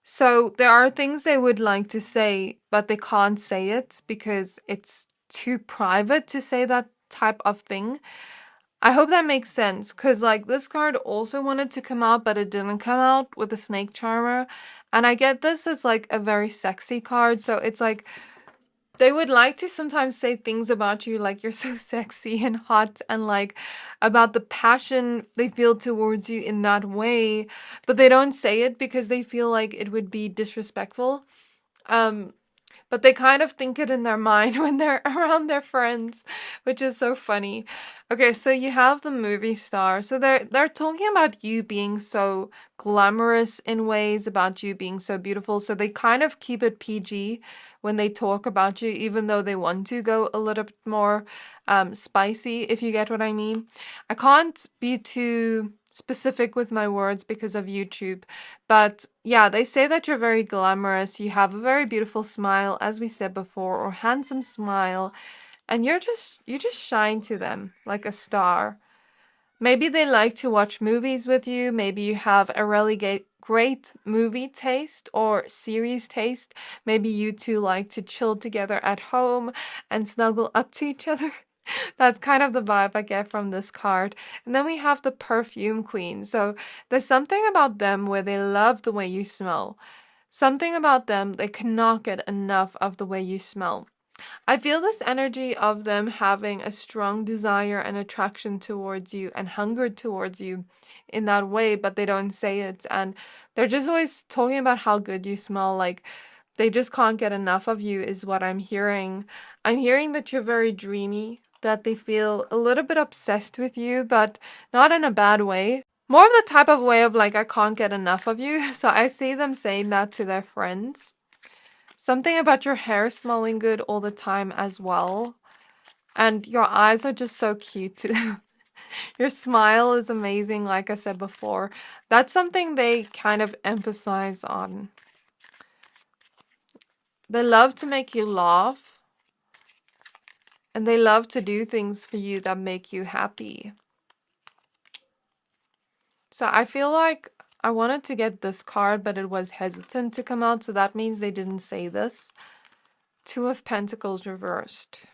A: So there are things they would like to say, but they can't say it because it's too private to say that type of thing. I hope that makes sense, because like this card also wanted to come out, but it didn't come out with the snake charmer. And I get this as like a very sexy card, so it's like they would like to sometimes say things about you like you're so sexy and hot and like about the passion they feel towards you in that way, but they don't say it because they feel like it would be disrespectful. But they kind of think it in their mind when they're around their friends, which is so funny. Okay, so you have the movie star. So they're talking about you being so glamorous in ways, about you being so beautiful. So they kind of keep it PG when they talk about you, even though they want to go a little bit more spicy, if you get what I mean. I can't be too specific with my words because of YouTube, but yeah, they say that you're very glamorous, you have a very beautiful smile, as we said before, or handsome smile, and you just shine to them like a star. Maybe they like to watch movies with you, maybe you have a really great movie taste or series taste, maybe you two like to chill together at home and snuggle up to each other. That's kind of the vibe I get from this card. And then we have the perfume queen. So there's something about them where they love the way you smell. Something about them, they cannot get enough of the way you smell. I feel this energy of them having a strong desire and attraction towards you and hunger towards you in that way, but they don't say it. And they're just always talking about how good you smell. Like, they just can't get enough of you is what I'm hearing. I'm hearing that you're very dreamy, that they feel a little bit obsessed with you, but not in a bad way. More of the type of way of like, I can't get enough of you. So I see them saying that to their friends. Something about your hair smelling good all the time as well. And your eyes are just so cute too. Your smile is amazing, like I said before. That's something they kind of emphasize on. They love to make you laugh. And they love to do things for you that make you happy. So I feel like I wanted to get this card, but it was hesitant to come out. So that means they didn't say this. Two of Pentacles reversed.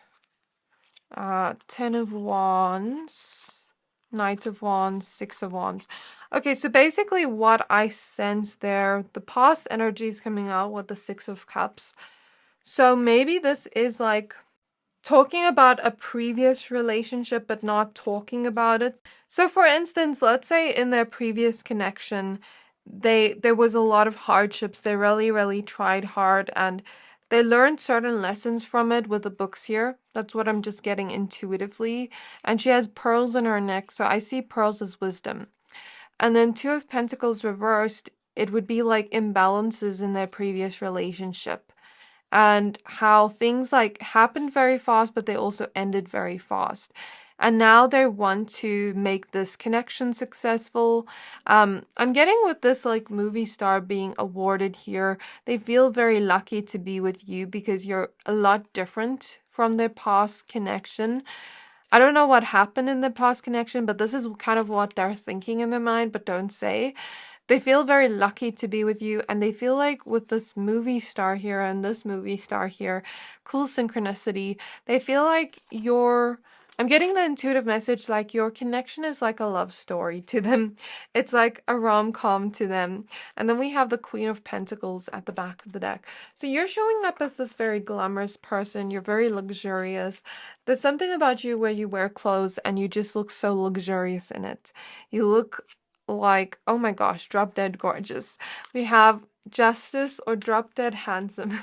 A: Ten of Wands. Knight of Wands. Six of Wands. Okay, so basically what I sense there, the past energy is coming out with the Six of Cups. So maybe this is like talking about a previous relationship but not talking about it. So for instance, let's say in their previous connection, there was a lot of hardships. They really tried hard and they learned certain lessons from it with the books here. That's what I'm just getting intuitively. And she has pearls in her neck, so I see pearls as wisdom. And then Two of Pentacles reversed, it would be like imbalances in their previous relationship. And how things like happened very fast, but they also ended very fast. And now they want to make this connection successful. I'm getting with this like movie star being awarded here. They feel very lucky to be with you because you're a lot different from their past connection. I don't know what happened in the past connection, but this is kind of what they're thinking in their mind, but don't say. They feel very lucky to be with you, and they feel like with this movie star here and this movie star here, cool synchronicity, they feel like I'm getting the intuitive message like your connection is like a love story to them. It's like a rom-com to them. And then we have the Queen of Pentacles at the back of the deck. So you're showing up as this very glamorous person. You're very luxurious. There's something about you where you wear clothes and you just look so luxurious in it. You look like, oh my gosh, drop dead gorgeous. We have Justice or drop dead handsome.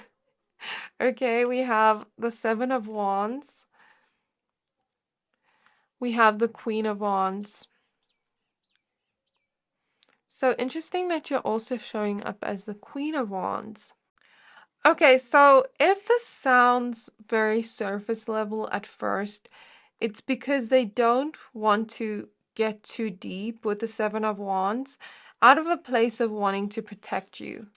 A: Okay, we have the Seven of Wands. We have the Queen of Wands. So interesting that you're also showing up as the Queen of Wands. Okay, so if this sounds very surface level at first, it's because they don't want to get too deep with the Seven of Wands out of a place of wanting to protect you.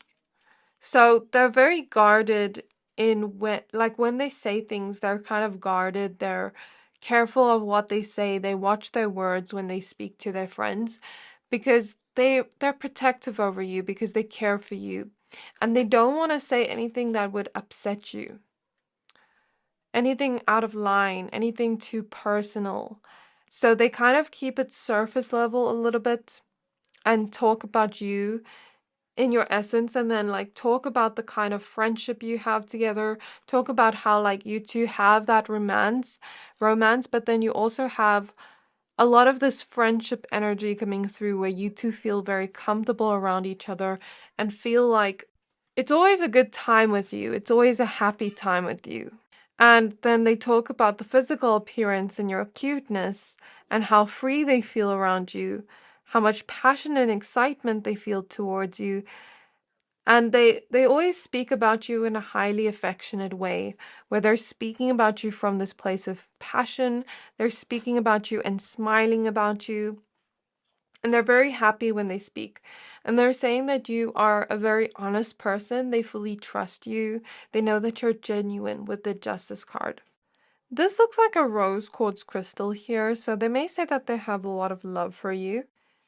A: So they're very guarded in when they say things, they're kind of guarded. They're careful of what they say. They watch their words when they speak to their friends because they're protective over you because they care for you. And they don't want to say anything that would upset you. Anything out of line, anything too personal. So they kind of keep it surface level a little bit and talk about you in your essence, and then like talk about the kind of friendship you have together, talk about how like you two have that romance, but then you also have a lot of this friendship energy coming through where you two feel very comfortable around each other and feel like it's always a good time with you. It's always a happy time with you. And then they talk about the physical appearance and your cuteness and how free they feel around you, how much passion and excitement they feel towards you. And they always speak about you in a highly affectionate way, where they're speaking about you from this place of passion. They're speaking about you and smiling about you. And they're very happy when they speak. And they're saying that you are a very honest person. They fully trust you. They know that you're genuine with the Justice card. This looks like a rose quartz crystal here, so they may say that they have a lot of love for you.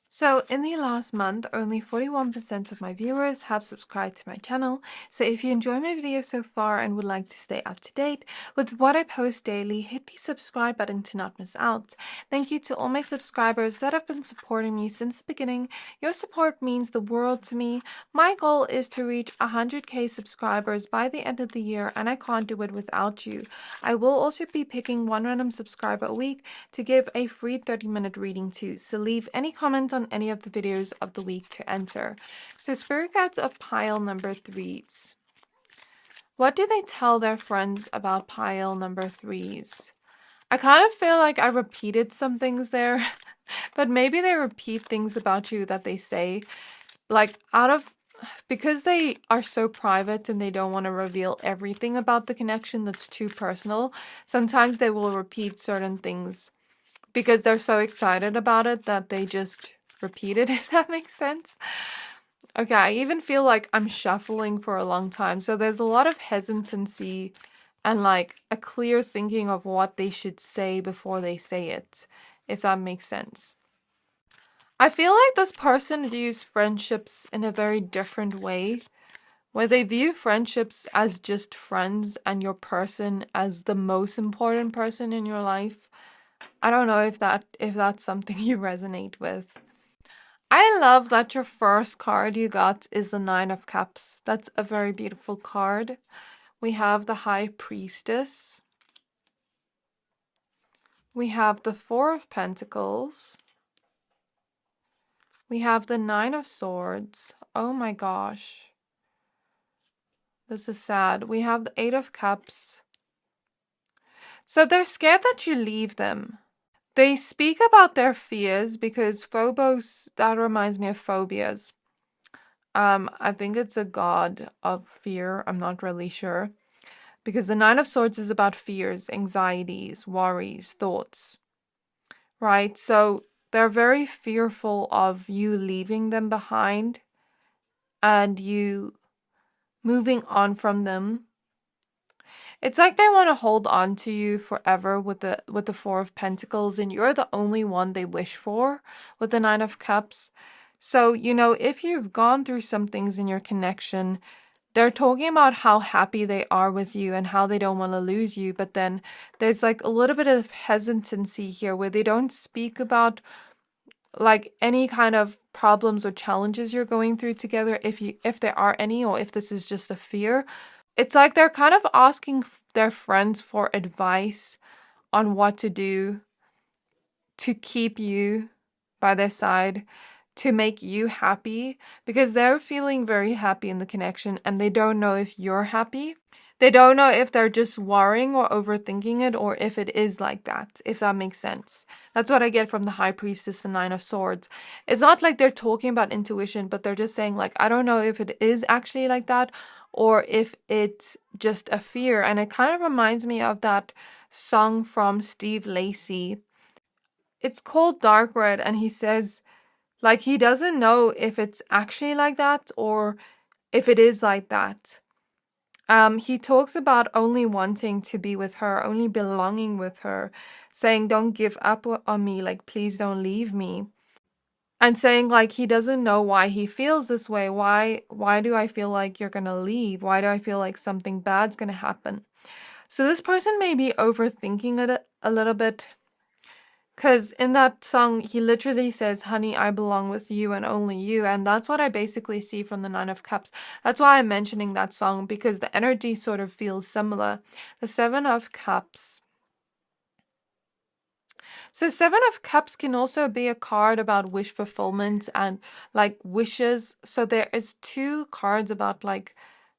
A: So in the last month, only 41% of my viewers have subscribed to my channel. So if you enjoy my videos so far and would like to stay up to date with what I post daily, hit the subscribe button to not miss out. Thank you to all my subscribers that have been supporting me since the beginning. Your support means the world to me. My goal is to reach 100k subscribers by the end of the year, and I can't do it without you. I will also be picking one random subscriber a week to give a free 30-minute reading to. So leave any comment on any of the videos of the week to enter. So spirit guides of pile number 3s. What do they tell their friends about pile number 3s? I kind of feel like I repeated some things there, but maybe they repeat things about you that they say, like because they are so private and they don't want to reveal everything about the connection that's too personal. Sometimes they will repeat certain things because they're so excited about it that they just repeat it, if that makes sense. Okay, I even feel like I'm shuffling for a long time. So there's a lot of hesitancy and like a clear thinking of what they should say before they say it, if that makes sense. I feel like this person views friendships in a very different way, where they view friendships as just friends and your person as the most important person in your life. I don't know if that's something you resonate with. I love that your first card you got is the Nine of Cups. That's a very beautiful card. We have the High Priestess. We have the Four of Pentacles. We have the Nine of Swords. Oh my gosh. This is sad. We have the Eight of Cups. So they're scared that you leave them. They speak about their fears because Phobos, that reminds me of phobias. I think it's a god of fear. I'm not really sure. Because the Nine of Swords is about fears, anxieties, worries, thoughts. Right? So they're very fearful of you leaving them behind and you moving on from them. It's like they want to hold on to you forever with the Four of Pentacles, and you're the only one they wish for with the Nine of Cups. So, if you've gone through some things in your connection, they're talking about how happy they are with you and how they don't want to lose you, but then there's like a little bit of hesitancy here where they don't speak about like any kind of problems or challenges you're going through together, if there are any, or if this is just a fear. It's like they're kind of asking their friends for advice on what to do to keep you by their side, to make you happy, because they're feeling very happy in the connection and they don't know if you're happy. They don't know if they're just worrying or overthinking it, or if it is like that, if that makes sense. That's what I get from the High Priestess and Nine of Swords. It's not like they're talking about intuition, but they're just saying like, I don't know if it is actually like that or if it's just a fear. And it kind of reminds me of that song from Steve Lacy. It's called Dark Red, and he says like he doesn't know if it's actually like that or if it is like that. He talks about only wanting to be with her, only belonging with her, saying, don't give up on me, like, please don't leave me. And saying, like, he doesn't know why he feels this way. Why do I feel like you're gonna leave? Why do I feel like something bad's gonna happen? So this person may be overthinking it a little bit. Because in that song, he literally says, honey, I belong with you and only you. And that's what I basically see from the Nine of Cups. That's why I'm mentioning that song, because the energy sort of feels similar. The Seven of Cups. So Seven of Cups can also be a card about wish fulfillment and like wishes. So there is two cards about like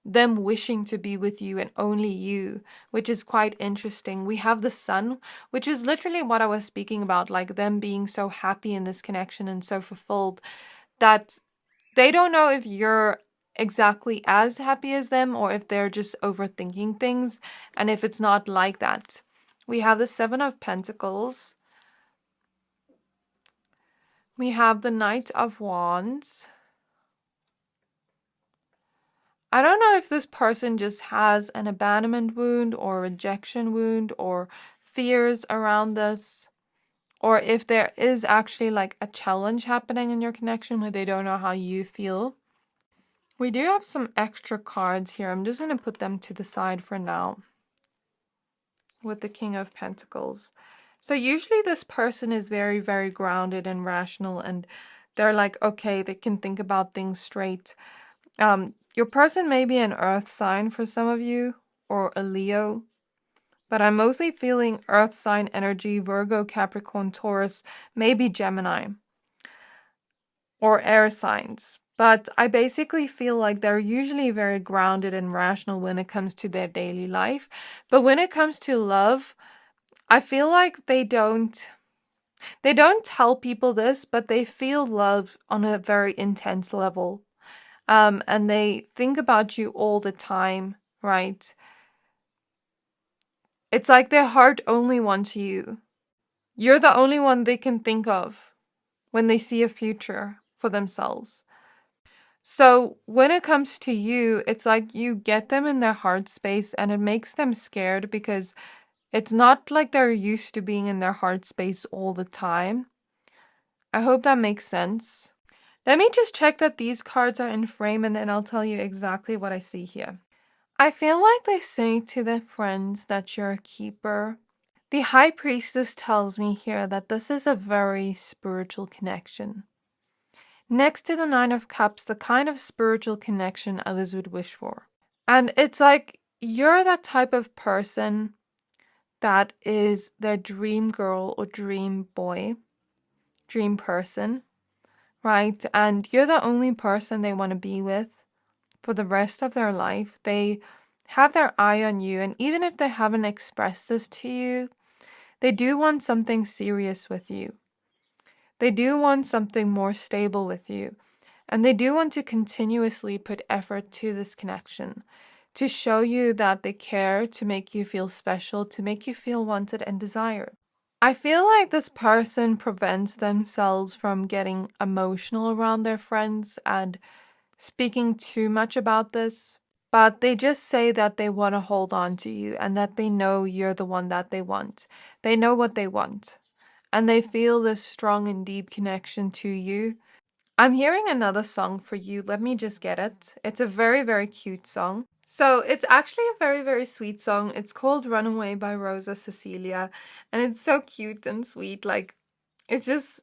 A: them wishing to be with you and only you, which is quite interesting. We have the Sun, which is literally what I was speaking about, like them being so happy in this connection and so fulfilled that they don't know if you're exactly as happy as them or if they're just overthinking things and if it's not like that. We have the Seven of Pentacles. We have the Knight of Wands. I don't know if this person just has an abandonment wound or rejection wound or fears around this, or if there is actually like a challenge happening in your connection where they don't know how you feel. We do have some extra cards here. I'm just going to put them to the side for now with the King of Pentacles. So usually this person is very, very grounded and rational, and they're like, okay, they can think about things straight. Your person may be an earth sign for some of you, or a Leo, but I'm mostly feeling earth sign energy, Virgo, Capricorn, Taurus, maybe Gemini, or air signs. But I basically feel like they're usually very grounded and rational when it comes to their daily life. But when it comes to love, I feel like they don't tell people this, but they feel love on a very intense level. And they think about you all the time, right? It's like their heart only wants you. You're the only one they can think of when they see a future for themselves. So when it comes to you, it's like you get them in their heart space and it makes them scared because it's not like they're used to being in their heart space all the time. I hope that makes sense. Let me just check that these cards are in frame and then I'll tell you exactly what I see here. I feel like they say to their friends that you're a keeper. The High Priestess tells me here that this is a very spiritual connection. Next to the Nine of Cups, the kind of spiritual connection others would wish for. And it's like you're that type of person that is their dream girl or dream boy, dream person, right? And you're the only person they want to be with for the rest of their life. They have their eye on you, and even if they haven't expressed this to you, they do want something serious with you. They do want something more stable with you. And they do want to continuously put effort to this connection, to show you that they care, to make you feel special, to make you feel wanted and desired. I feel like this person prevents themselves from getting emotional around their friends and speaking too much about this, but they just say that they want to hold on to you and that they know you're the one that they want. They know what they want, and they feel this strong and deep connection to you. I'm hearing another song for you. Let me just get it. It's a very, very cute song. So it's actually a very, very sweet song. It's called Runaway by Rosa Cecilia. And it's so cute and sweet. Like, it's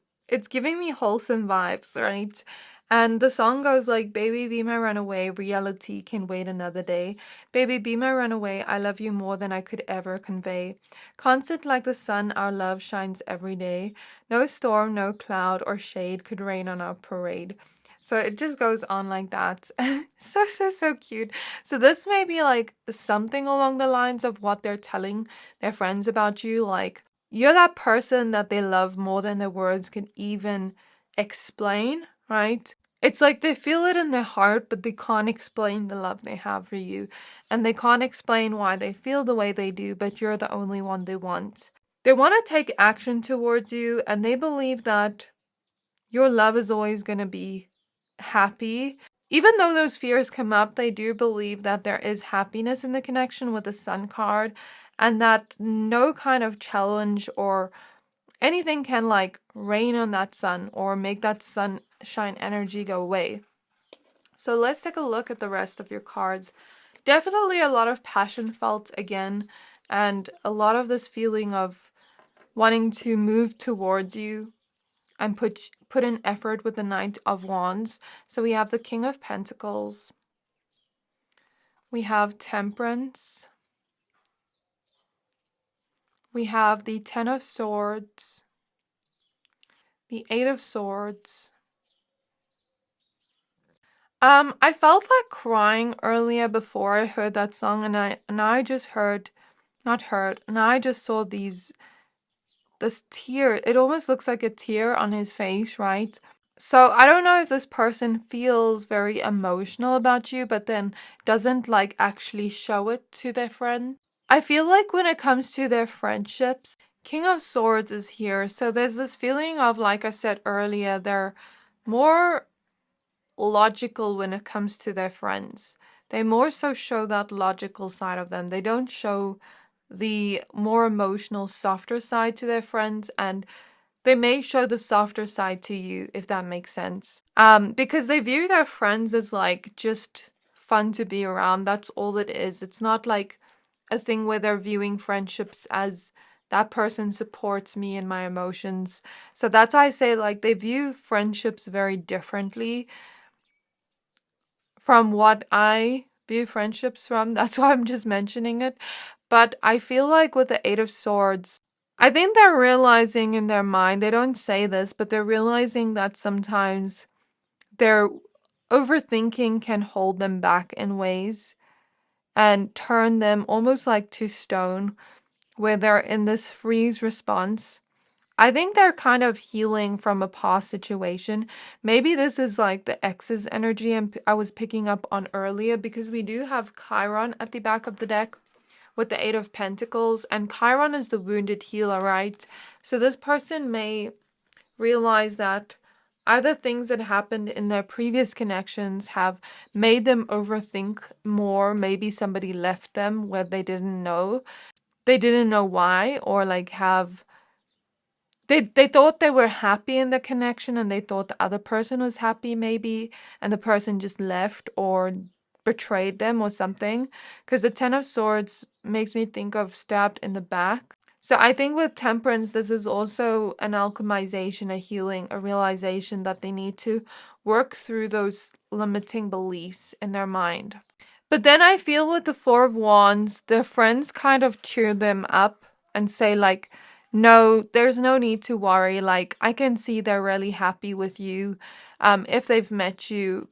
A: giving me wholesome vibes, right? And the song goes like, baby, be my runaway, reality can wait another day. Baby, be my runaway, I love you more than I could ever convey. Constant like the sun, our love shines every day. No storm, no cloud or shade could rain on our parade. So it just goes on like that. So, so, so cute. So this may be like something along the lines of what they're telling their friends about you. Like, you're that person that they love more than their words can even explain, right? It's like they feel it in their heart, but they can't explain the love they have for you. And they can't explain why they feel the way they do, but you're the only one they want. They want to take action towards you, and they believe that your love is always going to be happy. Even though those fears come up, they do believe that there is happiness in the connection with the Sun card, and that no kind of challenge or anything can like rain on that sun or make that sunshine energy go away. So let's take a look at the rest of your cards. Definitely a lot of passion felt again, and a lot of this feeling of wanting to move towards you and put in effort with the Knight of Wands. So we have the King of Pentacles. We have Temperance. We have the Ten of Swords. The Eight of Swords. I felt like crying earlier before I heard that song, and I just saw this tear. It almost looks like a tear on his face, right? So I don't know if this person feels very emotional about you, but then doesn't like actually show it to their friend. I feel like when it comes to their friendships, King of Swords is here. So there's this feeling of, like I said earlier, they're more logical when it comes to their friends. They more so show that logical side of them. They don't show the more emotional, softer side to their friends, and they may show the softer side to you, if that makes sense. Because they view their friends as like just fun to be around. That's all it is. It's not like a thing where they're viewing friendships as that person supports me in my emotions. So that's why I say like they view friendships very differently from what I view friendships from. That's why I'm just mentioning it. But I feel like with the Eight of Swords, I think they're realizing in their mind, they don't say this, but they're realizing that sometimes their overthinking can hold them back in ways and turn them almost like to stone, where they're in this freeze response. I think they're kind of healing from a past situation. Maybe this is like the ex's energy I was picking up on earlier, because we do have Chiron at the back of the deck with the Eight of Pentacles, and Chiron is the wounded healer, right? So this person may realize that Either things that happened in their previous connections have made them overthink more. Maybe somebody left them where they didn't know. They didn't know why, or like they thought they were happy in the connection and they thought the other person was happy maybe, and the person just left or betrayed them or something. Because the Ten of Swords makes me think of stabbed in the back. So I think with Temperance, this is also an alchemization, a healing, a realization that they need to work through those limiting beliefs in their mind. But then I feel with the Four of Wands, their friends kind of cheer them up and say like, no, there's no need to worry. Like, I can see they're really happy with you, if they've met you.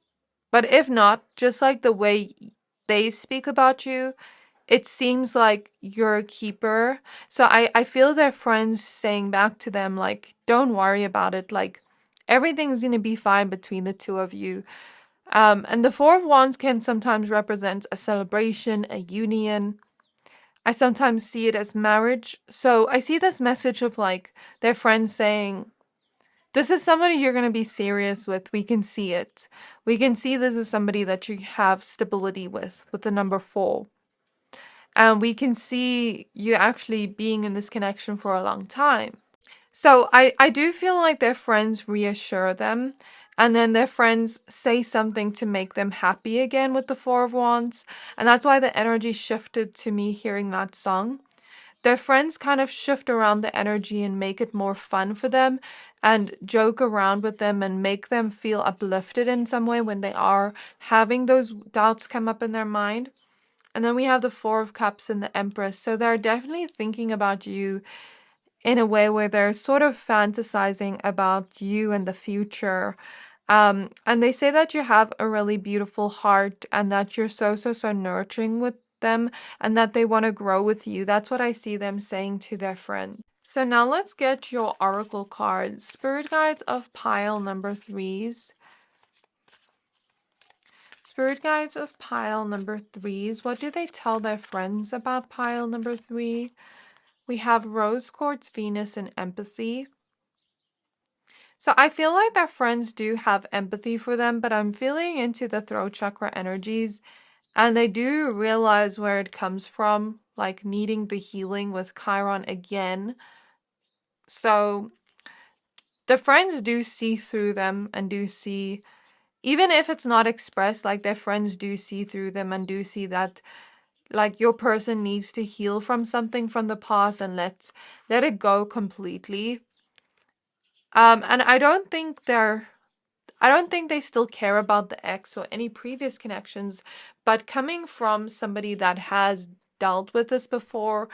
A: But if not, just like the way they speak about you, it seems like you're a keeper. So I feel their friends saying back to them, like, don't worry about it. Like, everything's going to be fine between the two of you. And the Four of Wands can sometimes represent a celebration, a union. I sometimes see it as marriage. So I see this message of like their friends saying, this is somebody you're going to be serious with. We can see it. We can see this is somebody that you have stability with the number 4. And we can see you actually being in this connection for a long time. So I do feel like their friends reassure them, and then their friends say something to make them happy again with the Four of Wands. And that's why the energy shifted to me hearing that song. Their friends kind of shift around the energy and make it more fun for them and joke around with them and make them feel uplifted in some way when they are having those doubts come up in their mind. And then we have the Four of Cups and the Empress. So they're definitely thinking about you in a way where they're sort of fantasizing about you and the future. And they say that you have a really beautiful heart and that you're so nurturing with them and that they want to grow with you. That's what I see them saying to their friend. So now let's get your oracle cards. Spirit guides of pile number 3s. Spirit guides of pile number 3s. What do they tell their friends about pile number 3? We have rose quartz, Venus, and empathy. So I feel like their friends do have empathy for them, but I'm feeling into the throat chakra energies, and they do realize where it comes from, like needing the healing with Chiron again. So the friends do see through them and do see, even if it's not expressed, like their friends do see through them and do see that like your person needs to heal from something from the past and let it go completely. And I don't think they still care about the ex or any previous connections, but coming from somebody that has dealt with this before,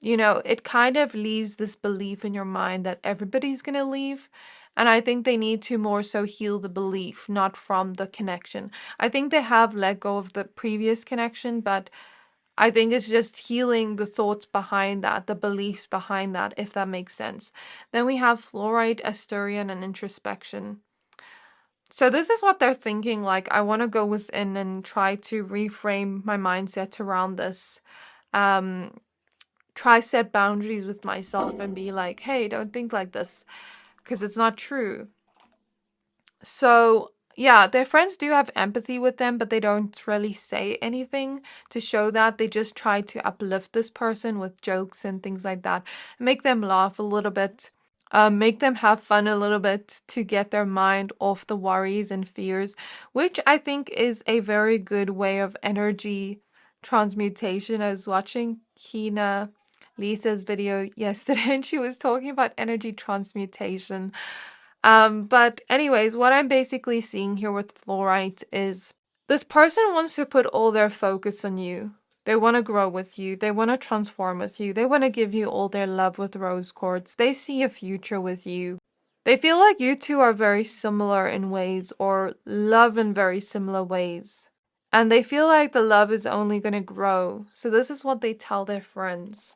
A: it kind of leaves this belief in your mind that everybody's going to leave. And I think they need to more so heal the belief, not from the connection. I think they have let go of the previous connection, but I think it's just healing the thoughts behind that, the beliefs behind that, if that makes sense. Then we have fluorite, Asturian, and introspection. So this is what they're thinking, like, I want to go within and try to reframe my mindset around this. Try set boundaries with myself and be like, hey, don't think like this, because it's not true. So yeah, their friends do have empathy with them, but they don't really say anything to show that. They just try to uplift this person with jokes and things like that, make them laugh a little bit. Make them have fun a little bit to get their mind off the worries and fears, which I think is a very good way of energy transmutation. I was watching Lisa's video yesterday and she was talking about energy transmutation. But anyways, what I'm basically seeing here with fluorite is this person wants to put all their focus on you. They want to grow with you. They want to transform with you. They want to give you all their love with rose quartz. They see a future with you. They feel like you two are very similar in ways or love in very similar ways. And they feel like the love is only going to grow. So this is what they tell their friends.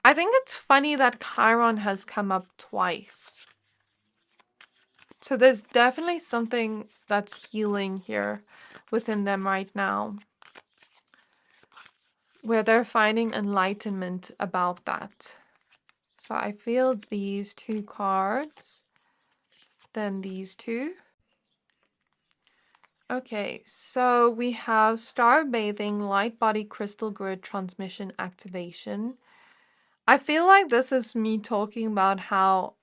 A: I think it's funny that Chiron has come up twice. So there's definitely something that's healing here within them right now, where they're finding enlightenment about that. So I feel these two cards. than these two. Okay, so we have star bathing, light body crystal grid transmission activation. I feel like this is me talking about how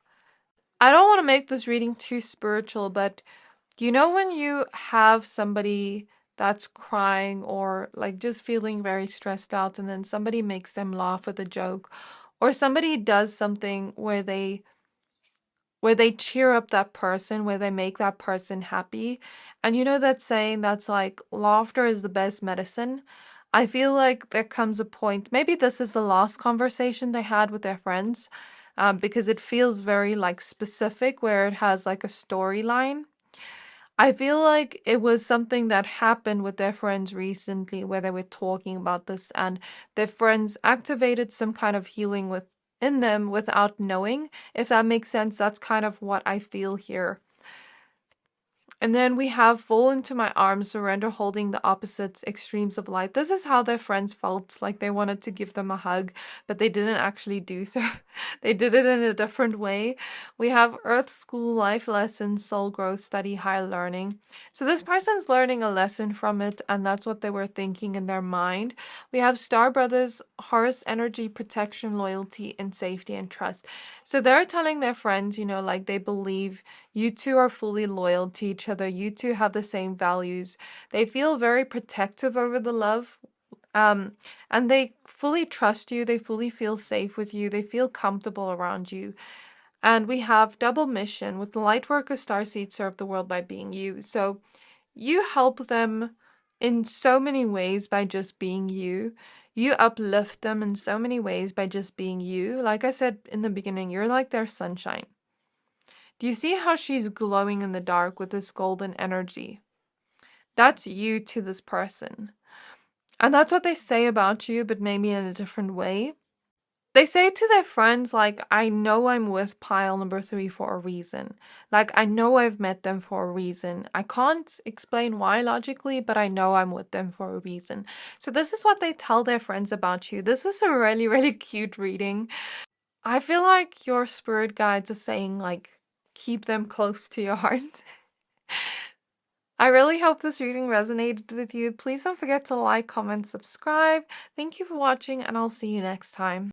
A: I don't want to make this reading too spiritual, but you know when you have somebody that's crying or like just feeling very stressed out, and then somebody makes them laugh with a joke, or somebody does something where they cheer up that person, where they make that person happy. And you know that saying that's like, laughter is the best medicine? I feel like there comes a point, maybe this is the last conversation they had with their friends, because it feels very like specific, where it has like a storyline. I feel like it was something that happened with their friends recently where they were talking about this, and their friends activated some kind of healing within them without knowing. If that makes sense, that's kind of what I feel here. And then we have fall into my arms, surrender, holding the opposites, extremes of light. This is how their friends felt, like they wanted to give them a hug, but they didn't actually do so. They did it in a different way. We have earth, school, life lessons, soul growth, study, higher learning. So this person's learning a lesson from it, and that's what they were thinking in their mind. We have star brothers, Horus energy, protection, loyalty, and safety and trust. So they're telling their friends, you know, like they believe you two are fully loyal to each other. You two have the same values. They feel very protective over the love. And they fully trust you. They fully feel safe with you. They feel comfortable around you. And we have double mission with the light worker starseed, serve the world by being you. So you help them in so many ways by just being you. You uplift them in so many ways by just being you. Like I said in the beginning, you're like their sunshine. Do you see how she's glowing in the dark with this golden energy? That's you to this person. And that's what they say about you, but maybe in a different way. They say to their friends, like, I know I'm with pile number 3 for a reason. Like, I know I've met them for a reason. I can't explain why logically, but I know I'm with them for a reason. So this is what they tell their friends about you. This was a really, really cute reading. I feel like your spirit guides are saying, like, keep them close to your heart. I really hope this reading resonated with you. Please don't forget to like, comment, subscribe. Thank you for watching, and I'll see you next time.